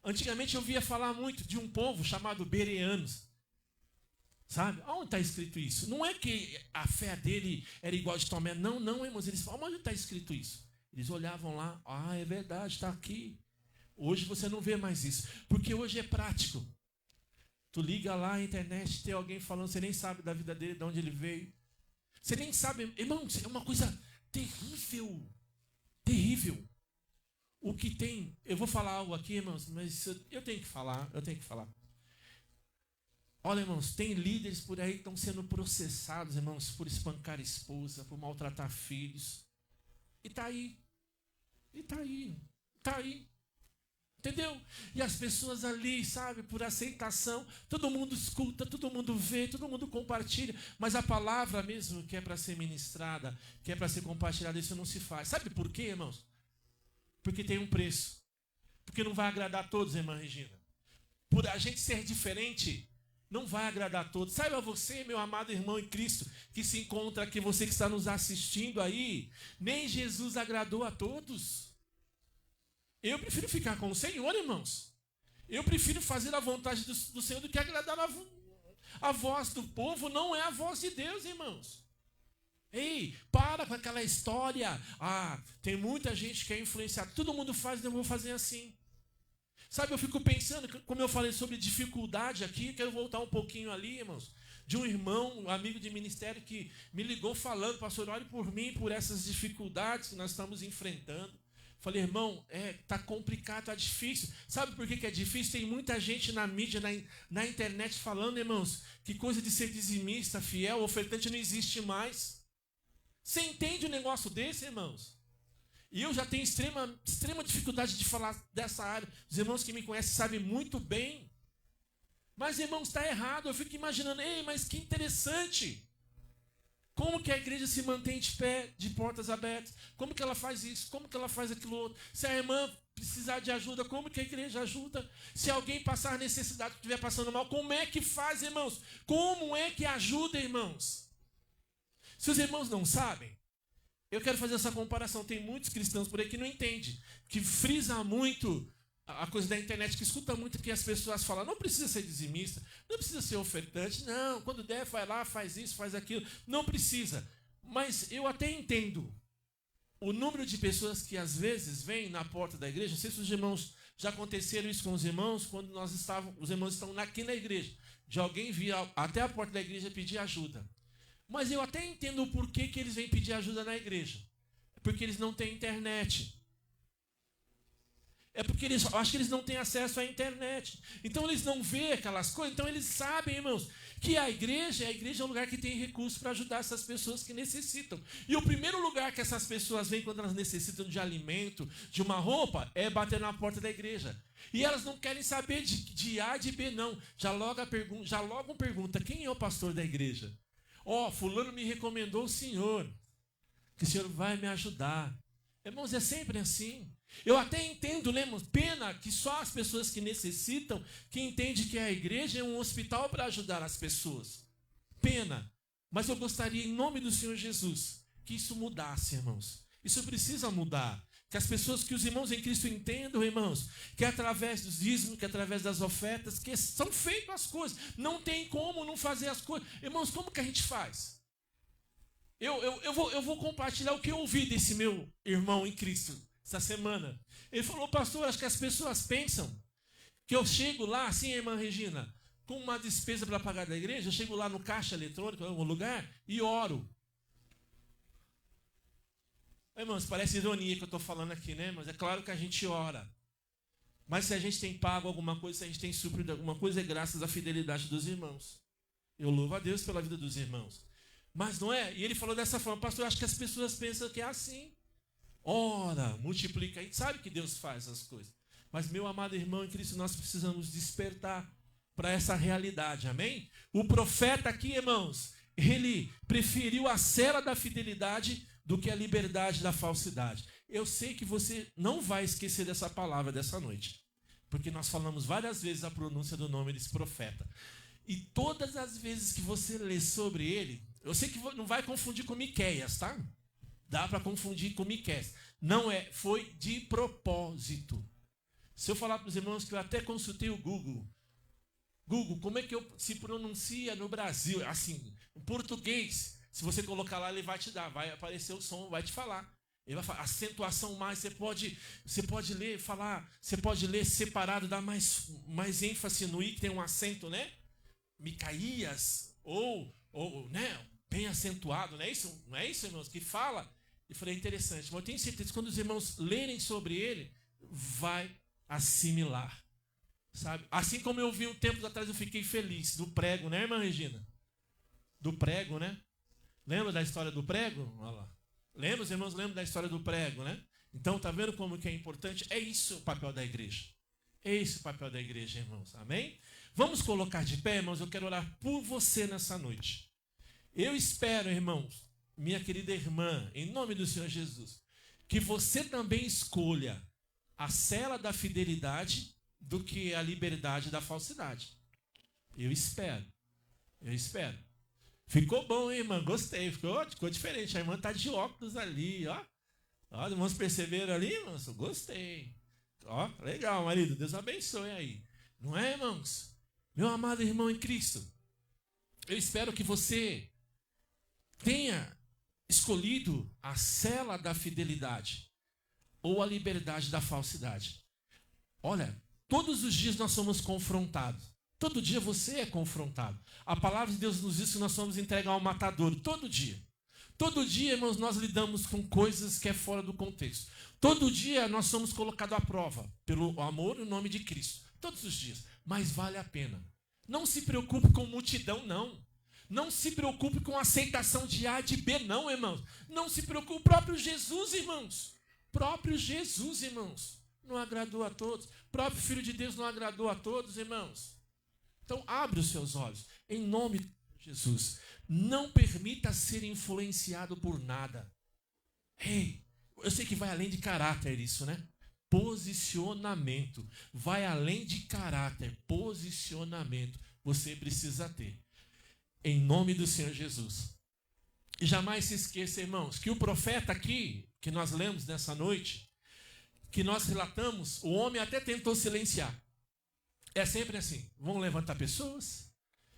Antigamente eu ouvia falar muito de um povo chamado bereanos. Sabe? Onde está escrito isso? Não é que a fé dele era igual a de Tomé. Não, não, irmãos. Eles falam, onde está escrito isso? Eles olhavam lá, é verdade, está aqui. Hoje você não vê mais isso, porque hoje é prático. Tu liga lá na internet, tem alguém falando, você nem sabe da vida dele, de onde ele veio. Você nem sabe, irmãos, é uma coisa terrível. Terrível. O que tem, eu vou falar algo aqui, irmãos, mas eu tenho que falar. Olha, irmãos, tem líderes por aí que estão sendo processados, irmãos, por espancar a esposa, por maltratar filhos. E está aí. Entendeu? E as pessoas ali, sabe, por aceitação, todo mundo escuta, todo mundo vê, todo mundo compartilha, mas a palavra mesmo que é para ser ministrada, que é para ser compartilhada, isso não se faz. Sabe por quê, irmãos? Porque tem um preço. Porque não vai agradar a todos, irmã Regina. Por a gente ser diferente, não vai agradar a todos. Saiba você, meu amado irmão em Cristo, que se encontra aqui, você que está nos assistindo aí, nem Jesus agradou a todos. Eu prefiro ficar com o Senhor, irmãos. Eu prefiro fazer a vontade do Senhor do que agradar a voz do povo. Não é a voz de Deus, irmãos. Ei, para com aquela história. Tem muita gente que é influenciada. Todo mundo faz, eu vou fazer assim. Sabe, eu fico pensando, como eu falei sobre dificuldade aqui, quero voltar um pouquinho ali, irmãos, de um irmão, um amigo de ministério que me ligou falando, pastor, ore por mim, por essas dificuldades que nós estamos enfrentando. Falei, irmão, tá complicado, tá difícil. Sabe por que é difícil? Tem muita gente na mídia, na internet falando, irmãos, que coisa de ser dizimista, fiel, ofertante não existe mais. Você entende um negócio desse, irmãos? E eu já tenho extrema dificuldade de falar dessa área. Os irmãos que me conhecem sabem muito bem. Mas, irmãos, está errado. Eu fico imaginando, mas que interessante. Como que a igreja se mantém de pé, de portas abertas? Como que ela faz isso? Como que ela faz aquilo outro? Se a irmã precisar de ajuda, como que a igreja ajuda? Se alguém passar necessidade, estiver passando mal, como é que faz, irmãos? Como é que ajuda, irmãos? Se os irmãos não sabem, eu quero fazer essa comparação. Tem muitos cristãos por aí que não entendem, que frisa muito a coisa da internet, que escuta muito que as pessoas falam, não precisa ser dizimista, não precisa ser ofertante, não, quando der, vai lá, faz isso, faz aquilo, não precisa. Mas eu até entendo o número de pessoas que às vezes vêm na porta da igreja. Não sei se os irmãos já aconteceram isso com os irmãos, quando os irmãos estão aqui na igreja, de alguém vir até a porta da igreja pedir ajuda. Mas eu até entendo o porquê que eles vêm pedir ajuda na igreja. É porque eles não têm internet. É porque acho que eles não têm acesso à internet. Então eles não veem aquelas coisas. Então eles sabem, irmãos, que a igreja é um lugar que tem recursos para ajudar essas pessoas que necessitam. E o primeiro lugar que essas pessoas vêm quando elas necessitam de alimento, de uma roupa, é bater na porta da igreja. E elas não querem saber de A, de B, não. Já logo pergunta, quem é o pastor da igreja? Fulano me recomendou o senhor, que o senhor vai me ajudar. Irmãos, é sempre assim. Eu até entendo, lemos, pena que só as pessoas que necessitam, que entendem que a igreja é um hospital para ajudar as pessoas. Pena. Mas eu gostaria, em nome do Senhor Jesus, que isso mudasse, irmãos. Isso precisa mudar. Que as pessoas, que os irmãos em Cristo entendam, irmãos, que através dos dízimos, que através das ofertas, que são feitas as coisas. Não tem como não fazer as coisas. Irmãos, como que a gente faz? Eu vou compartilhar o que eu ouvi desse meu irmão em Cristo essa semana. Ele falou, pastor, acho que as pessoas pensam que eu chego lá, assim, irmã Regina, com uma despesa para pagar da igreja, eu chego lá no caixa eletrônico, em algum lugar, e oro. Irmãos, parece ironia que eu estou falando aqui, né? Mas é claro que a gente ora. Mas se a gente tem pago alguma coisa, se a gente tem suprido alguma coisa, é graças à fidelidade dos irmãos. Eu louvo a Deus pela vida dos irmãos. Mas não é? E ele falou dessa forma, pastor, acho que as pessoas pensam que é assim. Ora, multiplica. A gente sabe que Deus faz as coisas. Mas, meu amado irmão em Cristo, nós precisamos despertar para essa realidade, amém? O profeta aqui, irmãos, ele preferiu a cela da fidelidade do que a liberdade da falsidade. Eu sei que você não vai esquecer dessa palavra dessa noite, porque nós falamos várias vezes a pronúncia do nome desse profeta. E todas as vezes que você lê sobre ele, eu sei que não vai confundir com Miqueias, tá? Dá para confundir com Miqueias. Não é, foi de propósito. Se eu falar para os irmãos que eu até consultei o Google, Google, como é que se pronuncia no Brasil? Assim, o português, se você colocar lá, ele vai te dar, vai aparecer o som, vai te falar. Ele vai falar, acentuação mais, você pode ler, falar, você pode ler separado, dar mais ênfase no i, que tem um acento, né? Micaías, ou né? Bem acentuado, não é isso, irmãos? Que fala. E falei, interessante, mas eu tenho certeza que quando os irmãos lerem sobre ele, vai assimilar. Sabe? Assim como eu vi um tempo atrás, eu fiquei feliz do prego, né, irmã Regina? Do prego, né? Lembra da história do prego? Olha lá. Lembra, os irmãos lembram da história do prego, né? Então, tá vendo como que é importante? É isso o papel da igreja. É esse o papel da igreja, irmãos. Amém? Vamos colocar de pé, irmãos. Eu quero orar por você nessa noite. Eu espero, irmãos, minha querida irmã, em nome do Senhor Jesus, que você também escolha a cela da fidelidade do que a liberdade da falsidade. Eu espero. Ficou bom, hein, irmã? Gostei. Ficou diferente. A irmã está de óculos ali, ó. Os irmãos perceberam ali, irmãos? Gostei. Ó, legal, marido. Deus abençoe aí. Não é, irmãos? Meu amado irmão em Cristo, eu espero que você tenha escolhido a cela da fidelidade ou a liberdade da falsidade. Olha, todos os dias nós somos confrontados. Todo dia você é confrontado. A palavra de Deus nos diz que nós somos entregar ao matador. Todo dia. Todo dia, irmãos, nós lidamos com coisas que é fora do contexto. Todo dia nós somos colocados à prova pelo amor e o nome de Cristo. Todos os dias. Mas vale a pena. Não se preocupe com multidão, não. Não se preocupe com aceitação de A e de B, não, irmãos. Não se preocupe. O próprio Jesus, irmãos. Próprio Jesus, irmãos. Não agradou a todos. O próprio Filho de Deus não agradou a todos, irmãos. Então, abre os seus olhos. Em nome de Jesus. Não permita ser influenciado por nada. Ei, eu sei que vai além de caráter isso, né? Posicionamento. Vai além de caráter. Posicionamento. Você precisa ter. Em nome do Senhor Jesus. E jamais se esqueça, irmãos, que o profeta aqui, que nós lemos nessa noite, que nós relatamos, o homem até tentou silenciar. É sempre assim. Vão levantar pessoas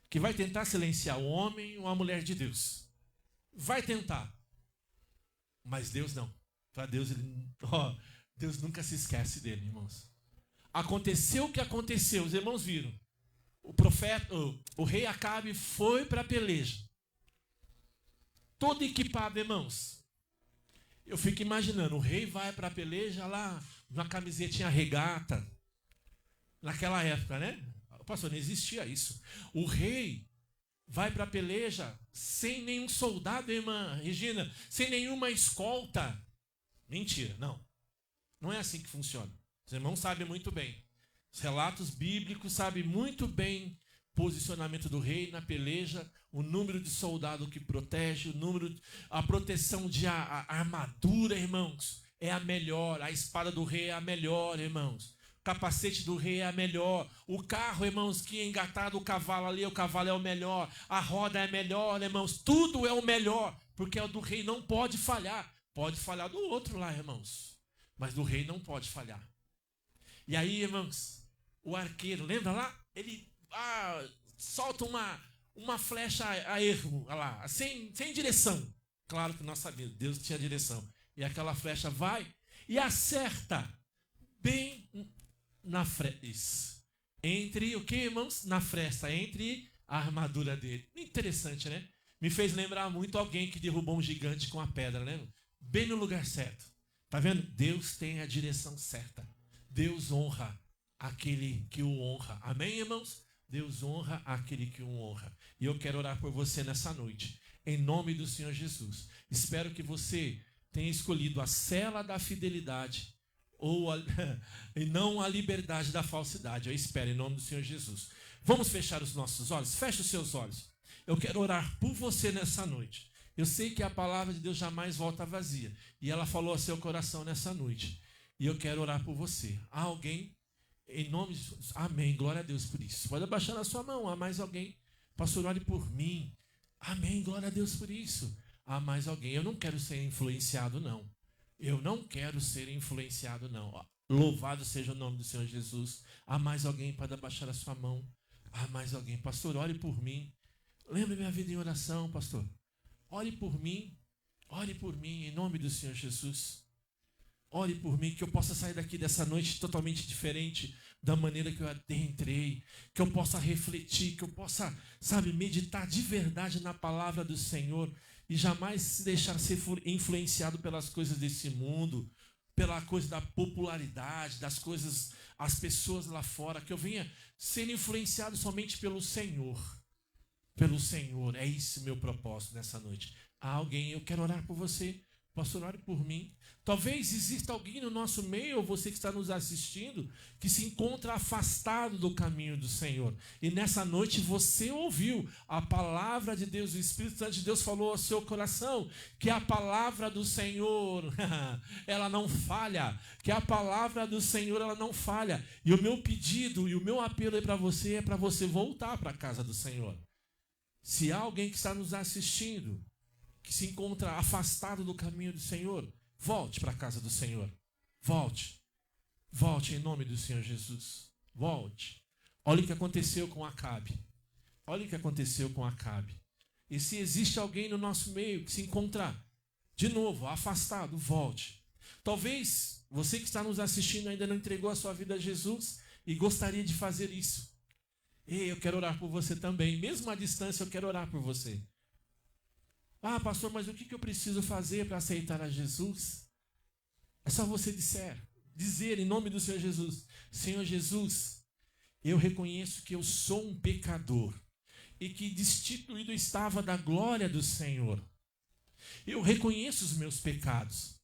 que vai tentar silenciar o homem ou a mulher de Deus. Vai tentar. Mas Deus não. Para Deus, Deus nunca se esquece dele, irmãos. Aconteceu o que aconteceu, os irmãos viram. O profeta, o rei Acabe foi para a peleja. Todo equipado, irmãos. Eu fico imaginando, o rei vai para a peleja lá, uma camisetinha regata. Naquela época, né? Pastor, não existia isso. O rei vai para a peleja sem nenhum soldado, irmã Regina, sem nenhuma escolta. Mentira, não. Não é assim que funciona. Os irmãos sabem muito bem. Os relatos bíblicos sabem muito bem o posicionamento do rei na peleja, o número de soldado que protege, a proteção de a armadura, irmãos, é a melhor. A espada do rei é a melhor, irmãos. O capacete do rei é a melhor. O carro, irmãos, que é engatado o cavalo ali, o cavalo é o melhor. A roda é a melhor, irmãos. Tudo é o melhor, porque o do rei não pode falhar. Pode falhar do outro lá, irmãos, mas do rei não pode falhar. E aí, irmãos, o arqueiro, lembra lá? Ele solta uma flecha a erro, lá, sem direção. Claro que nós sabemos, Deus tinha direção. E aquela flecha vai e acerta bem na fresta. Entre o que, irmãos? Na fresta, entre a armadura dele. Interessante, né? Me fez lembrar muito alguém que derrubou um gigante com a pedra, né? Bem no lugar certo. Tá vendo? Deus tem a direção certa. Deus honra aquele que o honra. Amém, irmãos? Deus honra aquele que o honra. E eu quero orar por você nessa noite. Em nome do Senhor Jesus. Espero que você tenha escolhido a cela da fidelidade e não a liberdade da falsidade. Eu espero em nome do Senhor Jesus. Vamos fechar os nossos olhos? Feche os seus olhos. Eu quero orar por você nessa noite. Eu sei que a palavra de Deus jamais volta vazia. E ela falou ao seu coração nessa noite. E eu quero orar por você. Há alguém, em nome de Jesus? Amém, glória a Deus por isso. Pode abaixar a sua mão. Há mais alguém? Pastor, ore por mim. Amém, glória a Deus por isso. Há mais alguém? Eu não quero ser influenciado, não. Eu não quero ser influenciado, não. Louvado seja o nome do Senhor Jesus. Há mais alguém? Pode abaixar a sua mão. Ah, mais alguém. Pastor, ore por mim. Lembre minha vida em oração, pastor. Ore por mim. Ore por mim, em nome do Senhor Jesus. Ore por mim, que eu possa sair daqui dessa noite totalmente diferente da maneira que eu entrei. Que eu possa refletir, que eu possa, meditar de verdade na palavra do Senhor. E jamais se deixar ser influenciado pelas coisas desse mundo, pela coisa da popularidade, das coisas, as pessoas lá fora. Que eu venha ser influenciado somente pelo Senhor. Pelo Senhor. É esse o meu propósito nessa noite. Há alguém, eu quero orar por você. Pastor, ore por mim. Talvez exista alguém no nosso meio, ou você que está nos assistindo, que se encontra afastado do caminho do Senhor. E nessa noite você ouviu a palavra de Deus, o Espírito Santo de Deus falou ao seu coração, que a palavra do Senhor, ela não falha. Que a palavra do Senhor, ela não falha. E o meu pedido e o meu apelo é para você voltar para a casa do Senhor. Se há alguém que está nos assistindo, que se encontra afastado do caminho do Senhor, volte para a casa do Senhor. Volte. Volte em nome do Senhor Jesus. Volte. Olha o que aconteceu com Acabe. Olha o que aconteceu com Acabe. E se existe alguém no nosso meio que se encontra, de novo, afastado, volte. Talvez você que está nos assistindo ainda não entregou a sua vida a Jesus e gostaria de fazer isso. Ei, eu quero orar por você também. Mesmo à distância, eu quero orar por você. Ah, pastor, mas o que eu preciso fazer para aceitar a Jesus? É só você dizer em nome do Senhor Jesus: Senhor Jesus, eu reconheço que eu sou um pecador e que destituído estava da glória do Senhor. Eu reconheço os meus pecados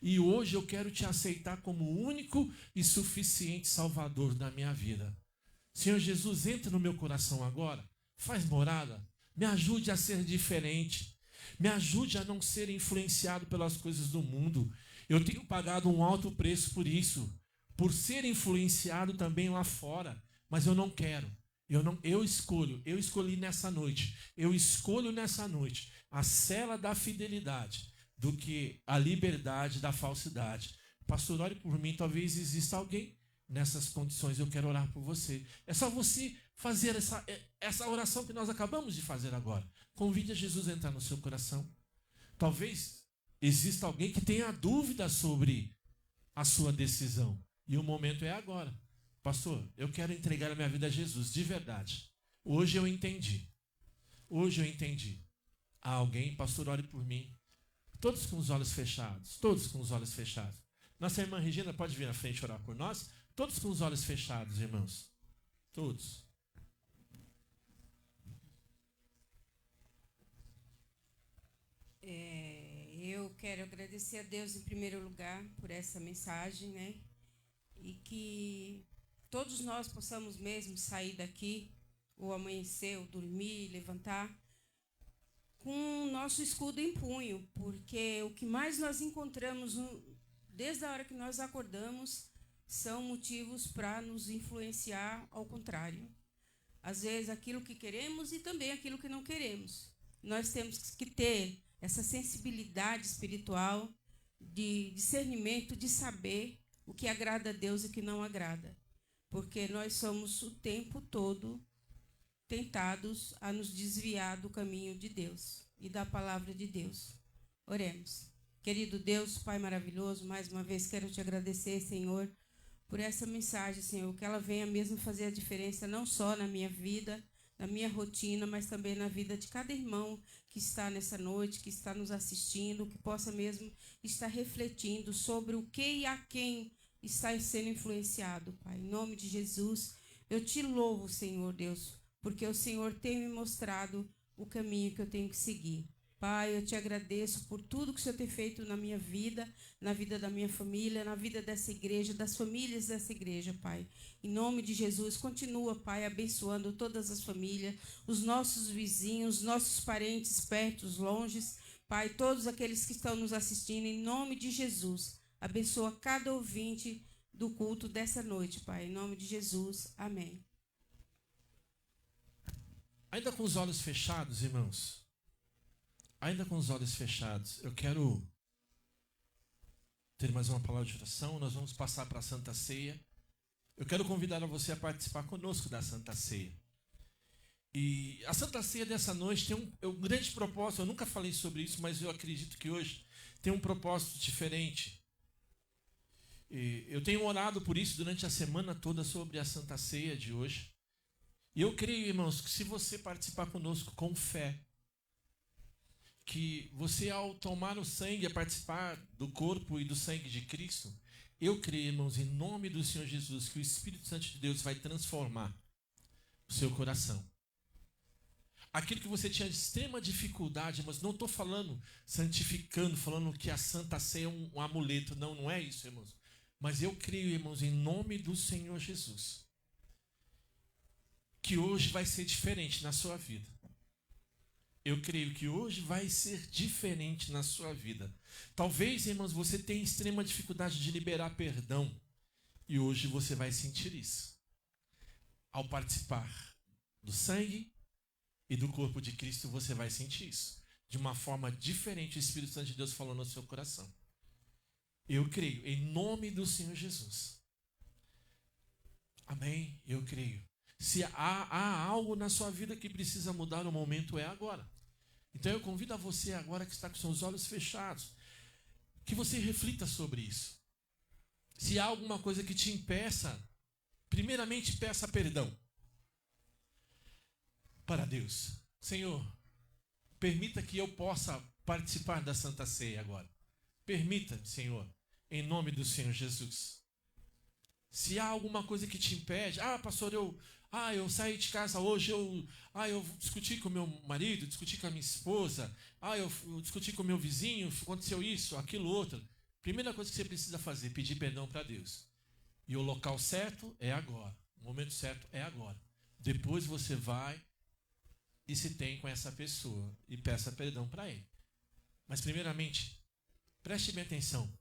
e hoje eu quero te aceitar como o único e suficiente Salvador da minha vida. Senhor Jesus, entra no meu coração agora, faz morada, me ajude a ser diferente. Me ajude a não ser influenciado pelas coisas do mundo. Eu tenho pagado um alto preço por isso, por ser influenciado também lá fora, mas eu não quero. Eu escolhi nessa noite. Eu escolho nessa noite a cela da fidelidade do que a liberdade da falsidade. Pastor, ore por mim, talvez exista alguém nessas condições, eu quero orar por você. É só você fazer essa oração que nós acabamos de fazer agora. Convide a Jesus a entrar no seu coração. Talvez exista alguém que tenha dúvida sobre a sua decisão. E o momento é agora. Pastor, eu quero entregar a minha vida a Jesus, de verdade. Hoje eu entendi. Hoje eu entendi. Há alguém, pastor, ore por mim. Todos com os olhos fechados. Todos com os olhos fechados. Nossa irmã Regina pode vir à frente orar por nós? Todos com os olhos fechados, irmãos. Todos. Eu quero agradecer a Deus em primeiro lugar por essa mensagem, né? E que todos nós possamos mesmo sair daqui, ou amanhecer, ou dormir, levantar, com o nosso escudo em punho, porque o que mais nós encontramos desde a hora que nós acordamos são motivos para nos influenciar ao contrário. Às vezes aquilo que queremos e também aquilo que não queremos. Nós temos que ter essa sensibilidade espiritual, de discernimento, de saber o que agrada a Deus e o que não agrada. Porque nós somos o tempo todo tentados a nos desviar do caminho de Deus e da palavra de Deus. Oremos. Querido Deus, Pai maravilhoso, mais uma vez quero te agradecer, Senhor, por essa mensagem, Senhor, que ela venha mesmo fazer a diferença não só na minha vida, na minha rotina, mas também na vida de cada irmão que está nessa noite, que está nos assistindo, que possa mesmo estar refletindo sobre o que e a quem está sendo influenciado, Pai. Em nome de Jesus, eu te louvo, Senhor Deus, porque o Senhor tem me mostrado o caminho que eu tenho que seguir. Pai, eu te agradeço por tudo que o Senhor tem feito na minha vida, na vida da minha família, na vida dessa igreja, das famílias dessa igreja, Pai. Em nome de Jesus, continua, Pai, abençoando todas as famílias, os nossos vizinhos, nossos parentes perto, longes, Pai, todos aqueles que estão nos assistindo, em nome de Jesus. Abençoa cada ouvinte do culto dessa noite, Pai. Em nome de Jesus, amém. Ainda com os olhos fechados, irmãos. Ainda com os olhos fechados, eu quero ter mais uma palavra de oração. Nós vamos passar para a Santa Ceia. Eu quero convidar a você a participar conosco da Santa Ceia. E a Santa Ceia dessa noite tem um grande propósito. Eu nunca falei sobre isso, mas eu acredito que hoje tem um propósito diferente. E eu tenho orado por isso durante a semana toda sobre a Santa Ceia de hoje. E eu creio, irmãos, que se você participar conosco com fé, que você, ao tomar o sangue, a participar do corpo e do sangue de Cristo, eu creio, irmãos, em nome do Senhor Jesus, que o Espírito Santo de Deus vai transformar o seu coração. Aquilo que você tinha de extrema dificuldade, mas não estou falando, santificando, falando que a Santa Ceia é um amuleto. Não, não é isso, irmãos. Mas eu creio, irmãos, em nome do Senhor Jesus, que hoje vai ser diferente na sua vida. Eu creio que hoje vai ser diferente na sua vida. Talvez, irmãos, você tenha extrema dificuldade de liberar perdão. E hoje você vai sentir isso. Ao participar do sangue e do corpo de Cristo, você vai sentir isso. De uma forma diferente, o Espírito Santo de Deus falou no seu coração. Eu creio, em nome do Senhor Jesus. Amém? Eu creio. Se há algo na sua vida que precisa mudar, o momento é agora. Então eu convido a você agora que está com seus olhos fechados, que você reflita sobre isso. Se há alguma coisa que te impeça, primeiramente peça perdão para Deus. Senhor, permita que eu possa participar da Santa Ceia agora. Permita, Senhor, em nome do Senhor Jesus. Se há alguma coisa que te impede, pastor, eu saí de casa hoje, eu discuti com meu marido, discuti com a minha esposa, eu discuti com meu vizinho, aconteceu isso, aquilo, outro. Primeira coisa que você precisa fazer, pedir perdão para Deus. E o local certo é agora, o momento certo é agora. Depois você vai e se tem com essa pessoa e peça perdão para ele. Mas primeiramente, preste bem atenção.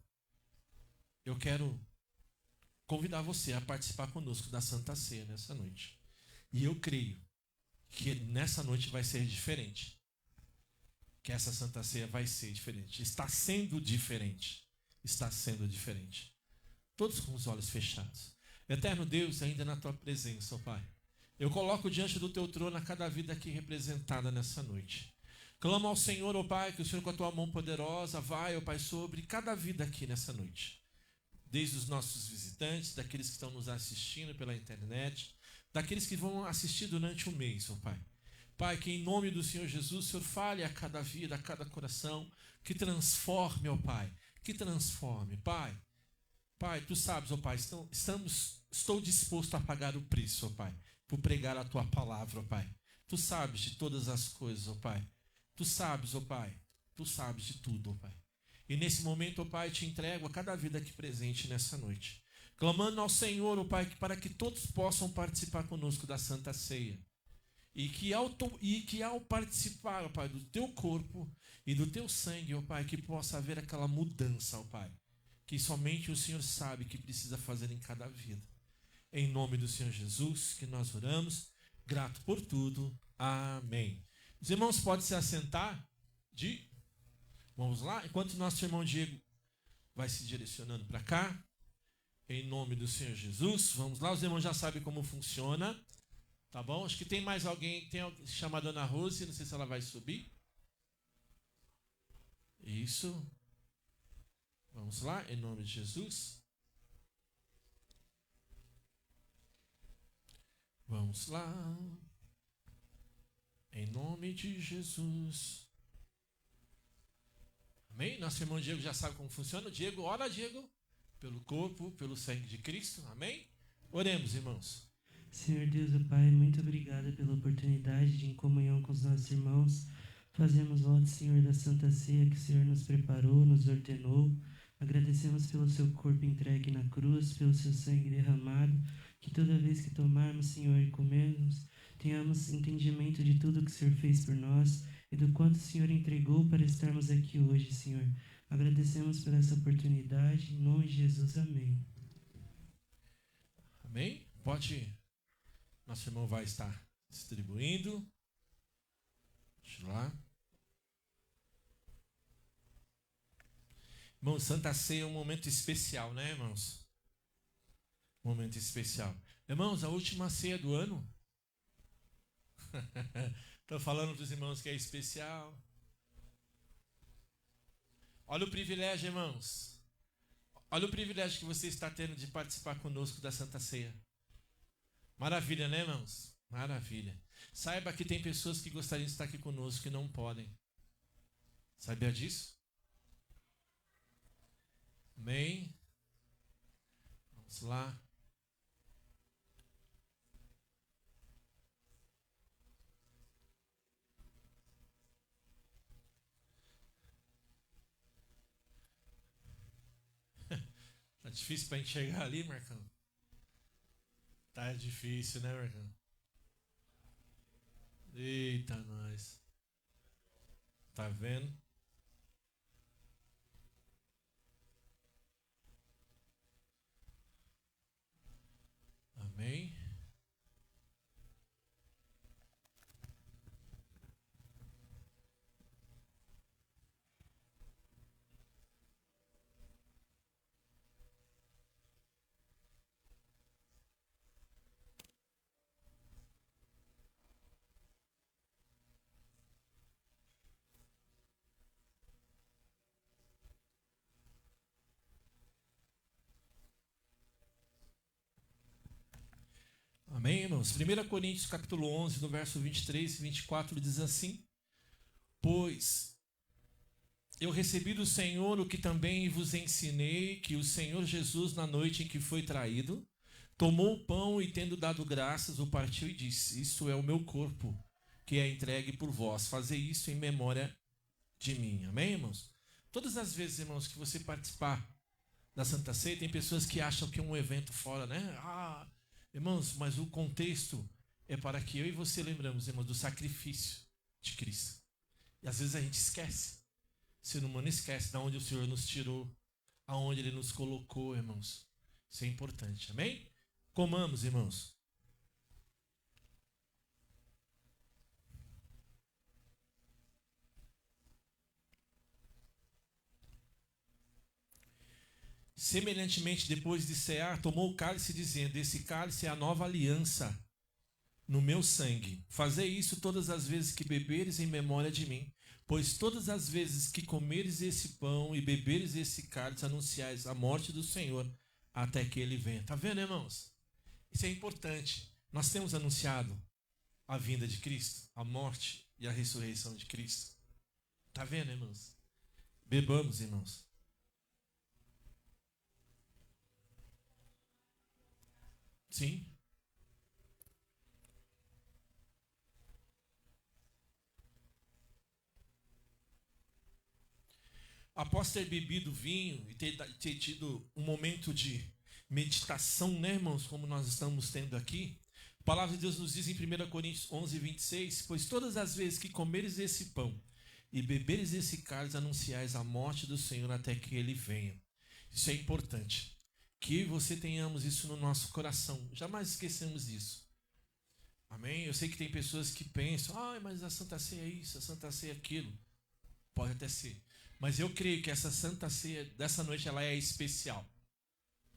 Eu quero convidar você a participar conosco da Santa Ceia nessa noite. E eu creio que nessa noite vai ser diferente. Que essa Santa Ceia vai ser diferente. Está sendo diferente. Está sendo diferente. Todos com os olhos fechados. Eterno Deus, ainda na tua presença, ó Pai. Eu coloco diante do teu trono a cada vida aqui representada nessa noite. Clamo ao Senhor, ó Pai, que o Senhor com a tua mão poderosa vai, ó Pai, sobre cada vida aqui nessa noite. Desde os nossos visitantes, daqueles que estão nos assistindo pela internet, daqueles que vão assistir durante o mês, ó Pai. Pai, que em nome do Senhor Jesus, o Senhor fale a cada vida, a cada coração, que transforme, ó Pai, que transforme. Pai, Tu sabes, ó Pai, estou disposto a pagar o preço, ó Pai, por pregar a Tua palavra, ó Pai. Tu sabes de todas as coisas, ó Pai. Tu sabes, ó Pai, Tu sabes de tudo, ó Pai. E nesse momento, ó Pai, te entrego a cada vida aqui presente nessa noite. Clamando ao Senhor, ó Pai, para que todos possam participar conosco da Santa Ceia. E que ao participar, ó Pai, do Teu corpo e do Teu sangue, ó Pai, que possa haver aquela mudança, ó Pai, que somente o Senhor sabe que precisa fazer em cada vida. Em nome do Senhor Jesus, que nós oramos, grato por tudo. Amém. Os irmãos podem se assentar. Vamos lá? Enquanto nosso irmão Diego vai se direcionando para cá, em nome do Senhor Jesus, vamos lá. Os irmãos já sabem como funciona, tá bom? Acho que tem mais alguém, tem alguém chamada Ana Rose, não sei se ela vai subir. Isso. Vamos lá, em nome de Jesus. Vamos lá. Em nome de Jesus. Amém? Nosso irmão Diego já sabe como funciona. Diego, ora, Diego, pelo corpo, pelo sangue de Cristo. Amém? Oremos, irmãos. Senhor Deus, ó Pai, muito obrigado pela oportunidade de, em comunhão com os nossos irmãos, fazermos voto, Senhor, da Santa Ceia que o Senhor nos preparou, nos ordenou. Agradecemos pelo seu corpo entregue na cruz, pelo seu sangue derramado, que toda vez que tomarmos, Senhor, e comermos, tenhamos entendimento de tudo que o Senhor fez por nós e do quanto o Senhor entregou para estarmos aqui hoje, Senhor. Agradecemos por essa oportunidade, em nome de Jesus, amém. Amém? Pode, nosso irmão vai estar distribuindo. Deixa lá. Irmãos, Santa Ceia é um momento especial, né, irmãos? Momento especial. Irmãos, a última ceia do ano. Estou falando para os irmãos que é especial. Olha o privilégio, irmãos. Olha o privilégio que você está tendo de participar conosco da Santa Ceia. Maravilha, né, irmãos? Maravilha. Saiba que tem pessoas que gostariam de estar aqui conosco e não podem. Sabia disso? Amém? Vamos lá. Tá difícil para enxergar ali, Marcão? Tá difícil, né, Marcão? Eita, nós. Tá vendo? Amém? Amém, irmãos? 1 Coríntios capítulo 11, no verso 23 e 24, diz assim: Pois eu recebi do Senhor o que também vos ensinei, que o Senhor Jesus, na noite em que foi traído, tomou o pão e, tendo dado graças, o partiu e disse: Isto é o meu corpo, que é entregue por vós. Fazei isso em memória de mim. Amém, irmãos? Todas as vezes, irmãos, que você participar da Santa Ceia, tem pessoas que acham que é um evento fora, né? Irmãos, mas o contexto é para que eu e você lembramos, irmãos, do sacrifício de Cristo. E às vezes a gente esquece. O ser humano esquece de onde o Senhor nos tirou, aonde Ele nos colocou, irmãos. Isso é importante, amém? Comamos, irmãos. Semelhantemente, depois de cear, tomou o cálice, dizendo: Esse cálice é a nova aliança no meu sangue. Fazei isso todas as vezes que beberes em memória de mim. Pois todas as vezes que comeres esse pão e beberes esse cálice, anunciais a morte do Senhor até que Ele venha. Está vendo, irmãos? Isso é importante. Nós temos anunciado a vinda de Cristo, a morte e a ressurreição de Cristo. Está vendo, irmãos? Bebamos, irmãos. Sim. Após ter bebido vinho e ter tido um momento de meditação, né, irmãos, como nós estamos tendo aqui, a palavra de Deus nos diz em 1 Coríntios 11, 26, pois todas as vezes que comeres esse pão e beberes esse cálice, anunciais a morte do Senhor até que Ele venha. Isso é importante. Que você tenhamos isso no nosso coração. Jamais esquecemos disso. Amém? Eu sei que tem pessoas que pensam, mas a Santa Ceia é isso, a Santa Ceia é aquilo. Pode até ser. Mas eu creio que essa Santa Ceia dessa noite, ela é especial.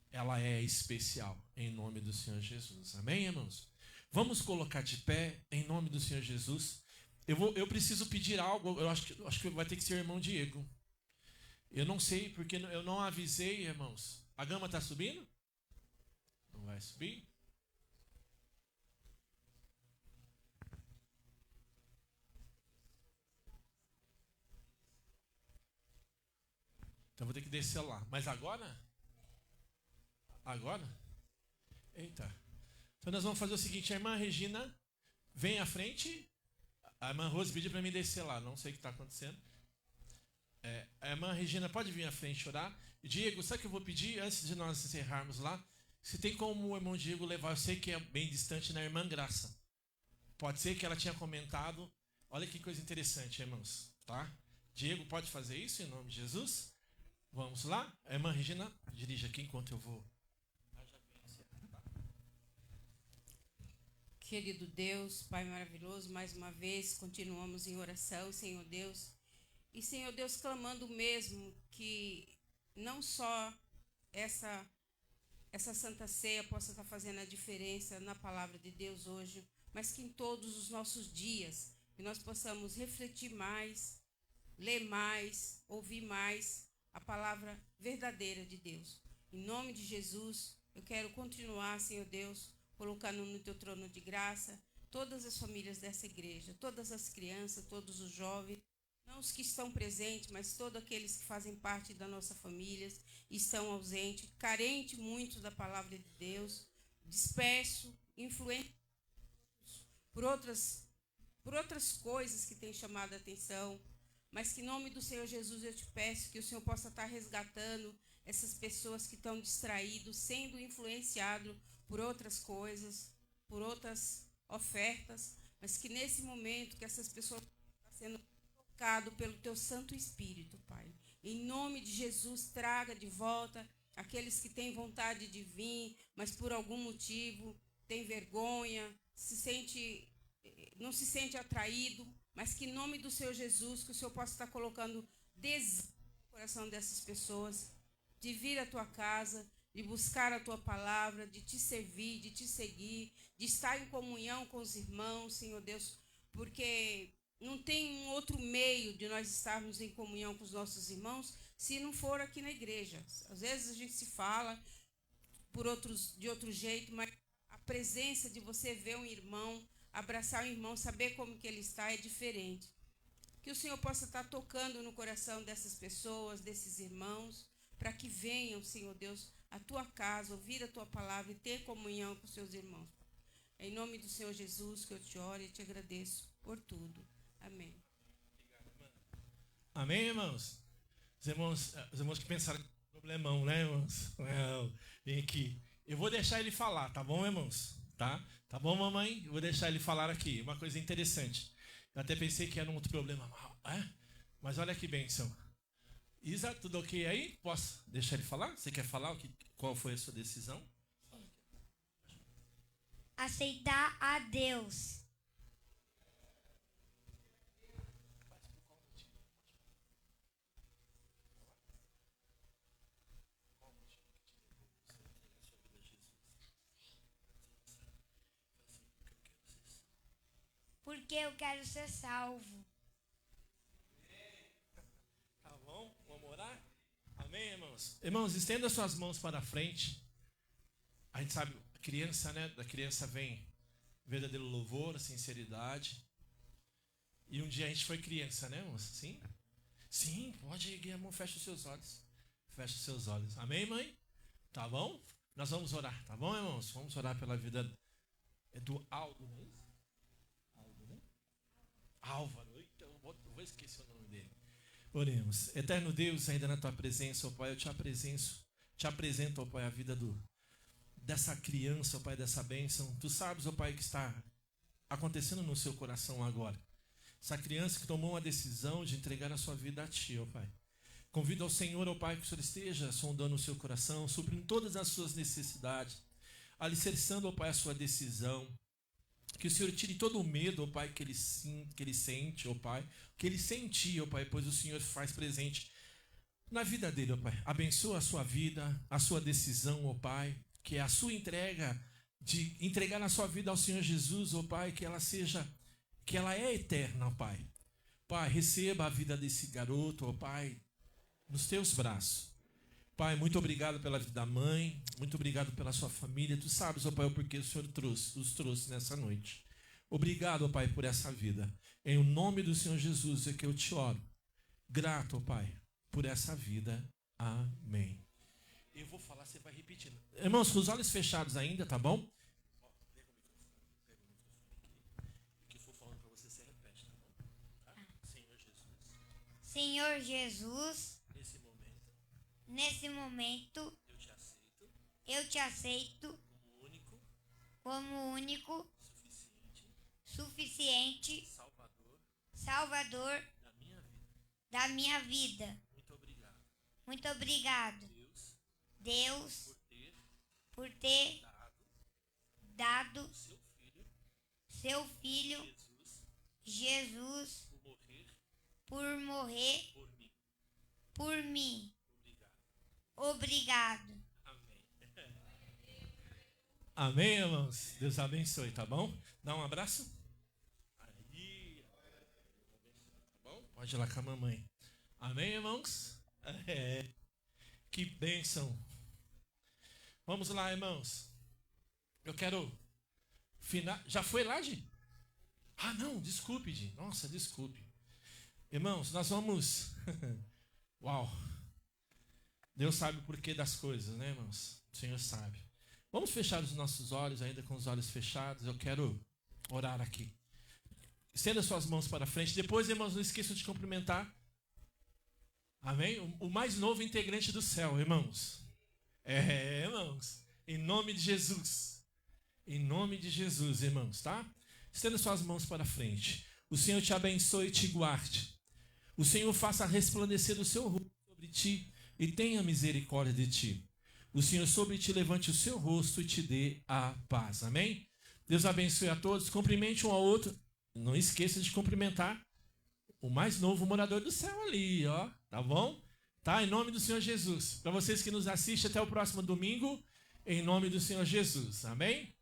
Ela é especial, em nome do Senhor Jesus. Amém, irmãos? Vamos colocar de pé, em nome do Senhor Jesus. Eu preciso pedir algo, eu acho que vai ter que ser o irmão Diego. Eu não sei, porque eu não avisei, irmãos. A gama está subindo? Não vai subir? Então vou ter que descer lá. Mas agora? Agora? Eita. Então nós vamos fazer o seguinte, a irmã Regina vem à frente. A irmã Rose pediu para mim descer lá. Não sei o que está acontecendo. A irmã Regina pode vir à frente orar. Diego, sabe o que eu vou pedir antes de nós encerrarmos lá? Se tem como o irmão Diego levar, eu sei que é bem distante, na irmã Graça. Pode ser que ela tinha comentado. Olha que coisa interessante, irmãos. Tá? Diego, pode fazer isso em nome de Jesus? Vamos lá? A irmã Regina, dirige aqui enquanto eu vou. Querido Deus, Pai maravilhoso, mais uma vez continuamos em oração, Senhor Deus. E, Senhor Deus, clamando mesmo que não só essa Santa Ceia possa estar fazendo a diferença na palavra de Deus hoje, mas que em todos os nossos dias, que nós possamos refletir mais, ler mais, ouvir mais a palavra verdadeira de Deus. Em nome de Jesus, eu quero continuar, Senhor Deus, colocando no teu trono de graça todas as famílias dessa igreja, todas as crianças, todos os jovens, não os que estão presentes, mas todos aqueles que fazem parte da nossa família, estão ausentes, carentes muito da palavra de Deus, disperso, influente por outras coisas que têm chamado a atenção, mas que em nome do Senhor Jesus eu te peço que o Senhor possa estar resgatando essas pessoas que estão distraídas, sendo influenciados por outras coisas, por outras ofertas, mas que nesse momento que essas pessoas estão sendo tocadas pelo teu Santo Espírito, Pai. Em nome de Jesus, traga de volta aqueles que têm vontade de vir, mas por algum motivo têm vergonha, não se sente atraído, mas que em nome do Senhor Jesus, que o Senhor possa estar colocando desejo no coração dessas pessoas, de vir à tua casa, de buscar a tua palavra, de te servir, de te seguir, de estar em comunhão com os irmãos, Senhor Deus, porque não tem um outro meio de nós estarmos em comunhão com os nossos irmãos se não for aqui na igreja. Às vezes a gente se fala de outro jeito, mas a presença de você ver um irmão, abraçar um irmão, saber como que ele está é diferente. Que o Senhor possa estar tocando no coração dessas pessoas, desses irmãos, para que venham, Senhor Deus, à tua casa, ouvir a tua palavra e ter comunhão com os seus irmãos. É em nome do Senhor Jesus que eu te oro e te agradeço por tudo. Amém. Amém, irmãos? Os irmãos que pensaram que é um problemão, né, irmãos? Vem aqui. Eu vou deixar ele falar, tá bom, irmãos? Tá bom, mamãe? Eu vou deixar ele falar aqui. Uma coisa interessante. Eu até pensei que era um outro problema. Mas olha que bênção. Isa, tudo ok aí? Posso deixar ele falar? Você quer falar qual foi a sua decisão? Aceitar a Deus. Porque eu quero ser salvo. Tá bom? Vamos orar? Amém, irmãos? Irmãos, estenda suas mãos para a frente. A gente sabe, a criança, né? Da criança vem verdadeiro louvor, sinceridade. E um dia a gente foi criança, né, irmãos? Sim? Sim, pode erguer a mão, fecha os seus olhos. Fecha os seus olhos. Amém, mãe? Tá bom? Nós vamos orar, tá bom, irmãos? Vamos orar pela vida do Aldo, não é isso? Álvaro, então eu vou esquecer o nome dele. Oremos. Eterno Deus, ainda na tua presença, ó Pai, eu te apresento, ó Pai, a vida dessa criança, ó Pai, dessa bênção. Tu sabes, ó Pai, o que está acontecendo no seu coração agora. Essa criança que tomou uma decisão de entregar a sua vida a Ti, ó Pai. Convido ao Senhor, ó Pai, que o Senhor esteja sondando o seu coração, suprindo todas as suas necessidades, alicerçando, ó Pai, a sua decisão. Que o Senhor tire todo o medo, ó Pai, que ele sente, ó Pai. Que ele sentia, ó Pai, pois o Senhor faz presente na vida dele, ó Pai. Abençoa a sua vida, a sua decisão, ó Pai. Que é a sua entrega, de entregar a sua vida ao Senhor Jesus, ó Pai. Que ela é eterna, ó Pai. Pai, receba a vida desse garoto, ó Pai, nos teus braços. Pai, muito obrigado pela vida da mãe, muito obrigado pela sua família. Tu sabes, ó Pai, o porquê o Senhor os trouxe nessa noite. Obrigado, ó Pai, por essa vida. Em nome do Senhor Jesus é que eu te oro. Grato, ó Pai, por essa vida. Amém. Eu vou falar, você vai repetindo. Irmãos, com os olhos fechados ainda, tá bom? Pega o microfone aqui. O que eu for falando para você, você repete, tá bom? Tá? Senhor Jesus. Senhor Jesus. Nesse momento, eu te aceito como único, suficiente, Salvador da minha vida. Muito obrigado, Deus, por ter dado seu Filho Jesus por morrer por mim. Obrigado. Amém, irmãos? Deus abençoe, tá bom? Dá um abraço. Aí. Tá bom? Pode ir lá com a mamãe. Amém, irmãos? Que bênção. Vamos lá, irmãos. Eu quero... Já foi lá, Gi? Ah, não, desculpe, Gi. Nossa, desculpe. Irmãos, nós vamos... Uau. Deus sabe o porquê das coisas, né, irmãos? O Senhor sabe. Vamos fechar os nossos olhos, ainda com os olhos fechados. Eu quero orar aqui. Estenda suas mãos para frente. Depois, irmãos, não esqueçam de cumprimentar. Amém? O mais novo integrante do céu, irmãos. Irmãos. Em nome de Jesus. Em nome de Jesus, irmãos, tá? Estenda suas mãos para frente. O Senhor te abençoe e te guarde. O Senhor faça resplandecer o seu rosto sobre ti e tenha misericórdia de ti. O Senhor sobre ti levante o seu rosto e te dê a paz. Amém? Deus abençoe a todos. Cumprimente um ao outro. Não esqueça de cumprimentar o mais novo morador do céu ali, ó. Tá bom? Tá? Em nome do Senhor Jesus. Para vocês que nos assistem, até o próximo domingo. Em nome do Senhor Jesus. Amém?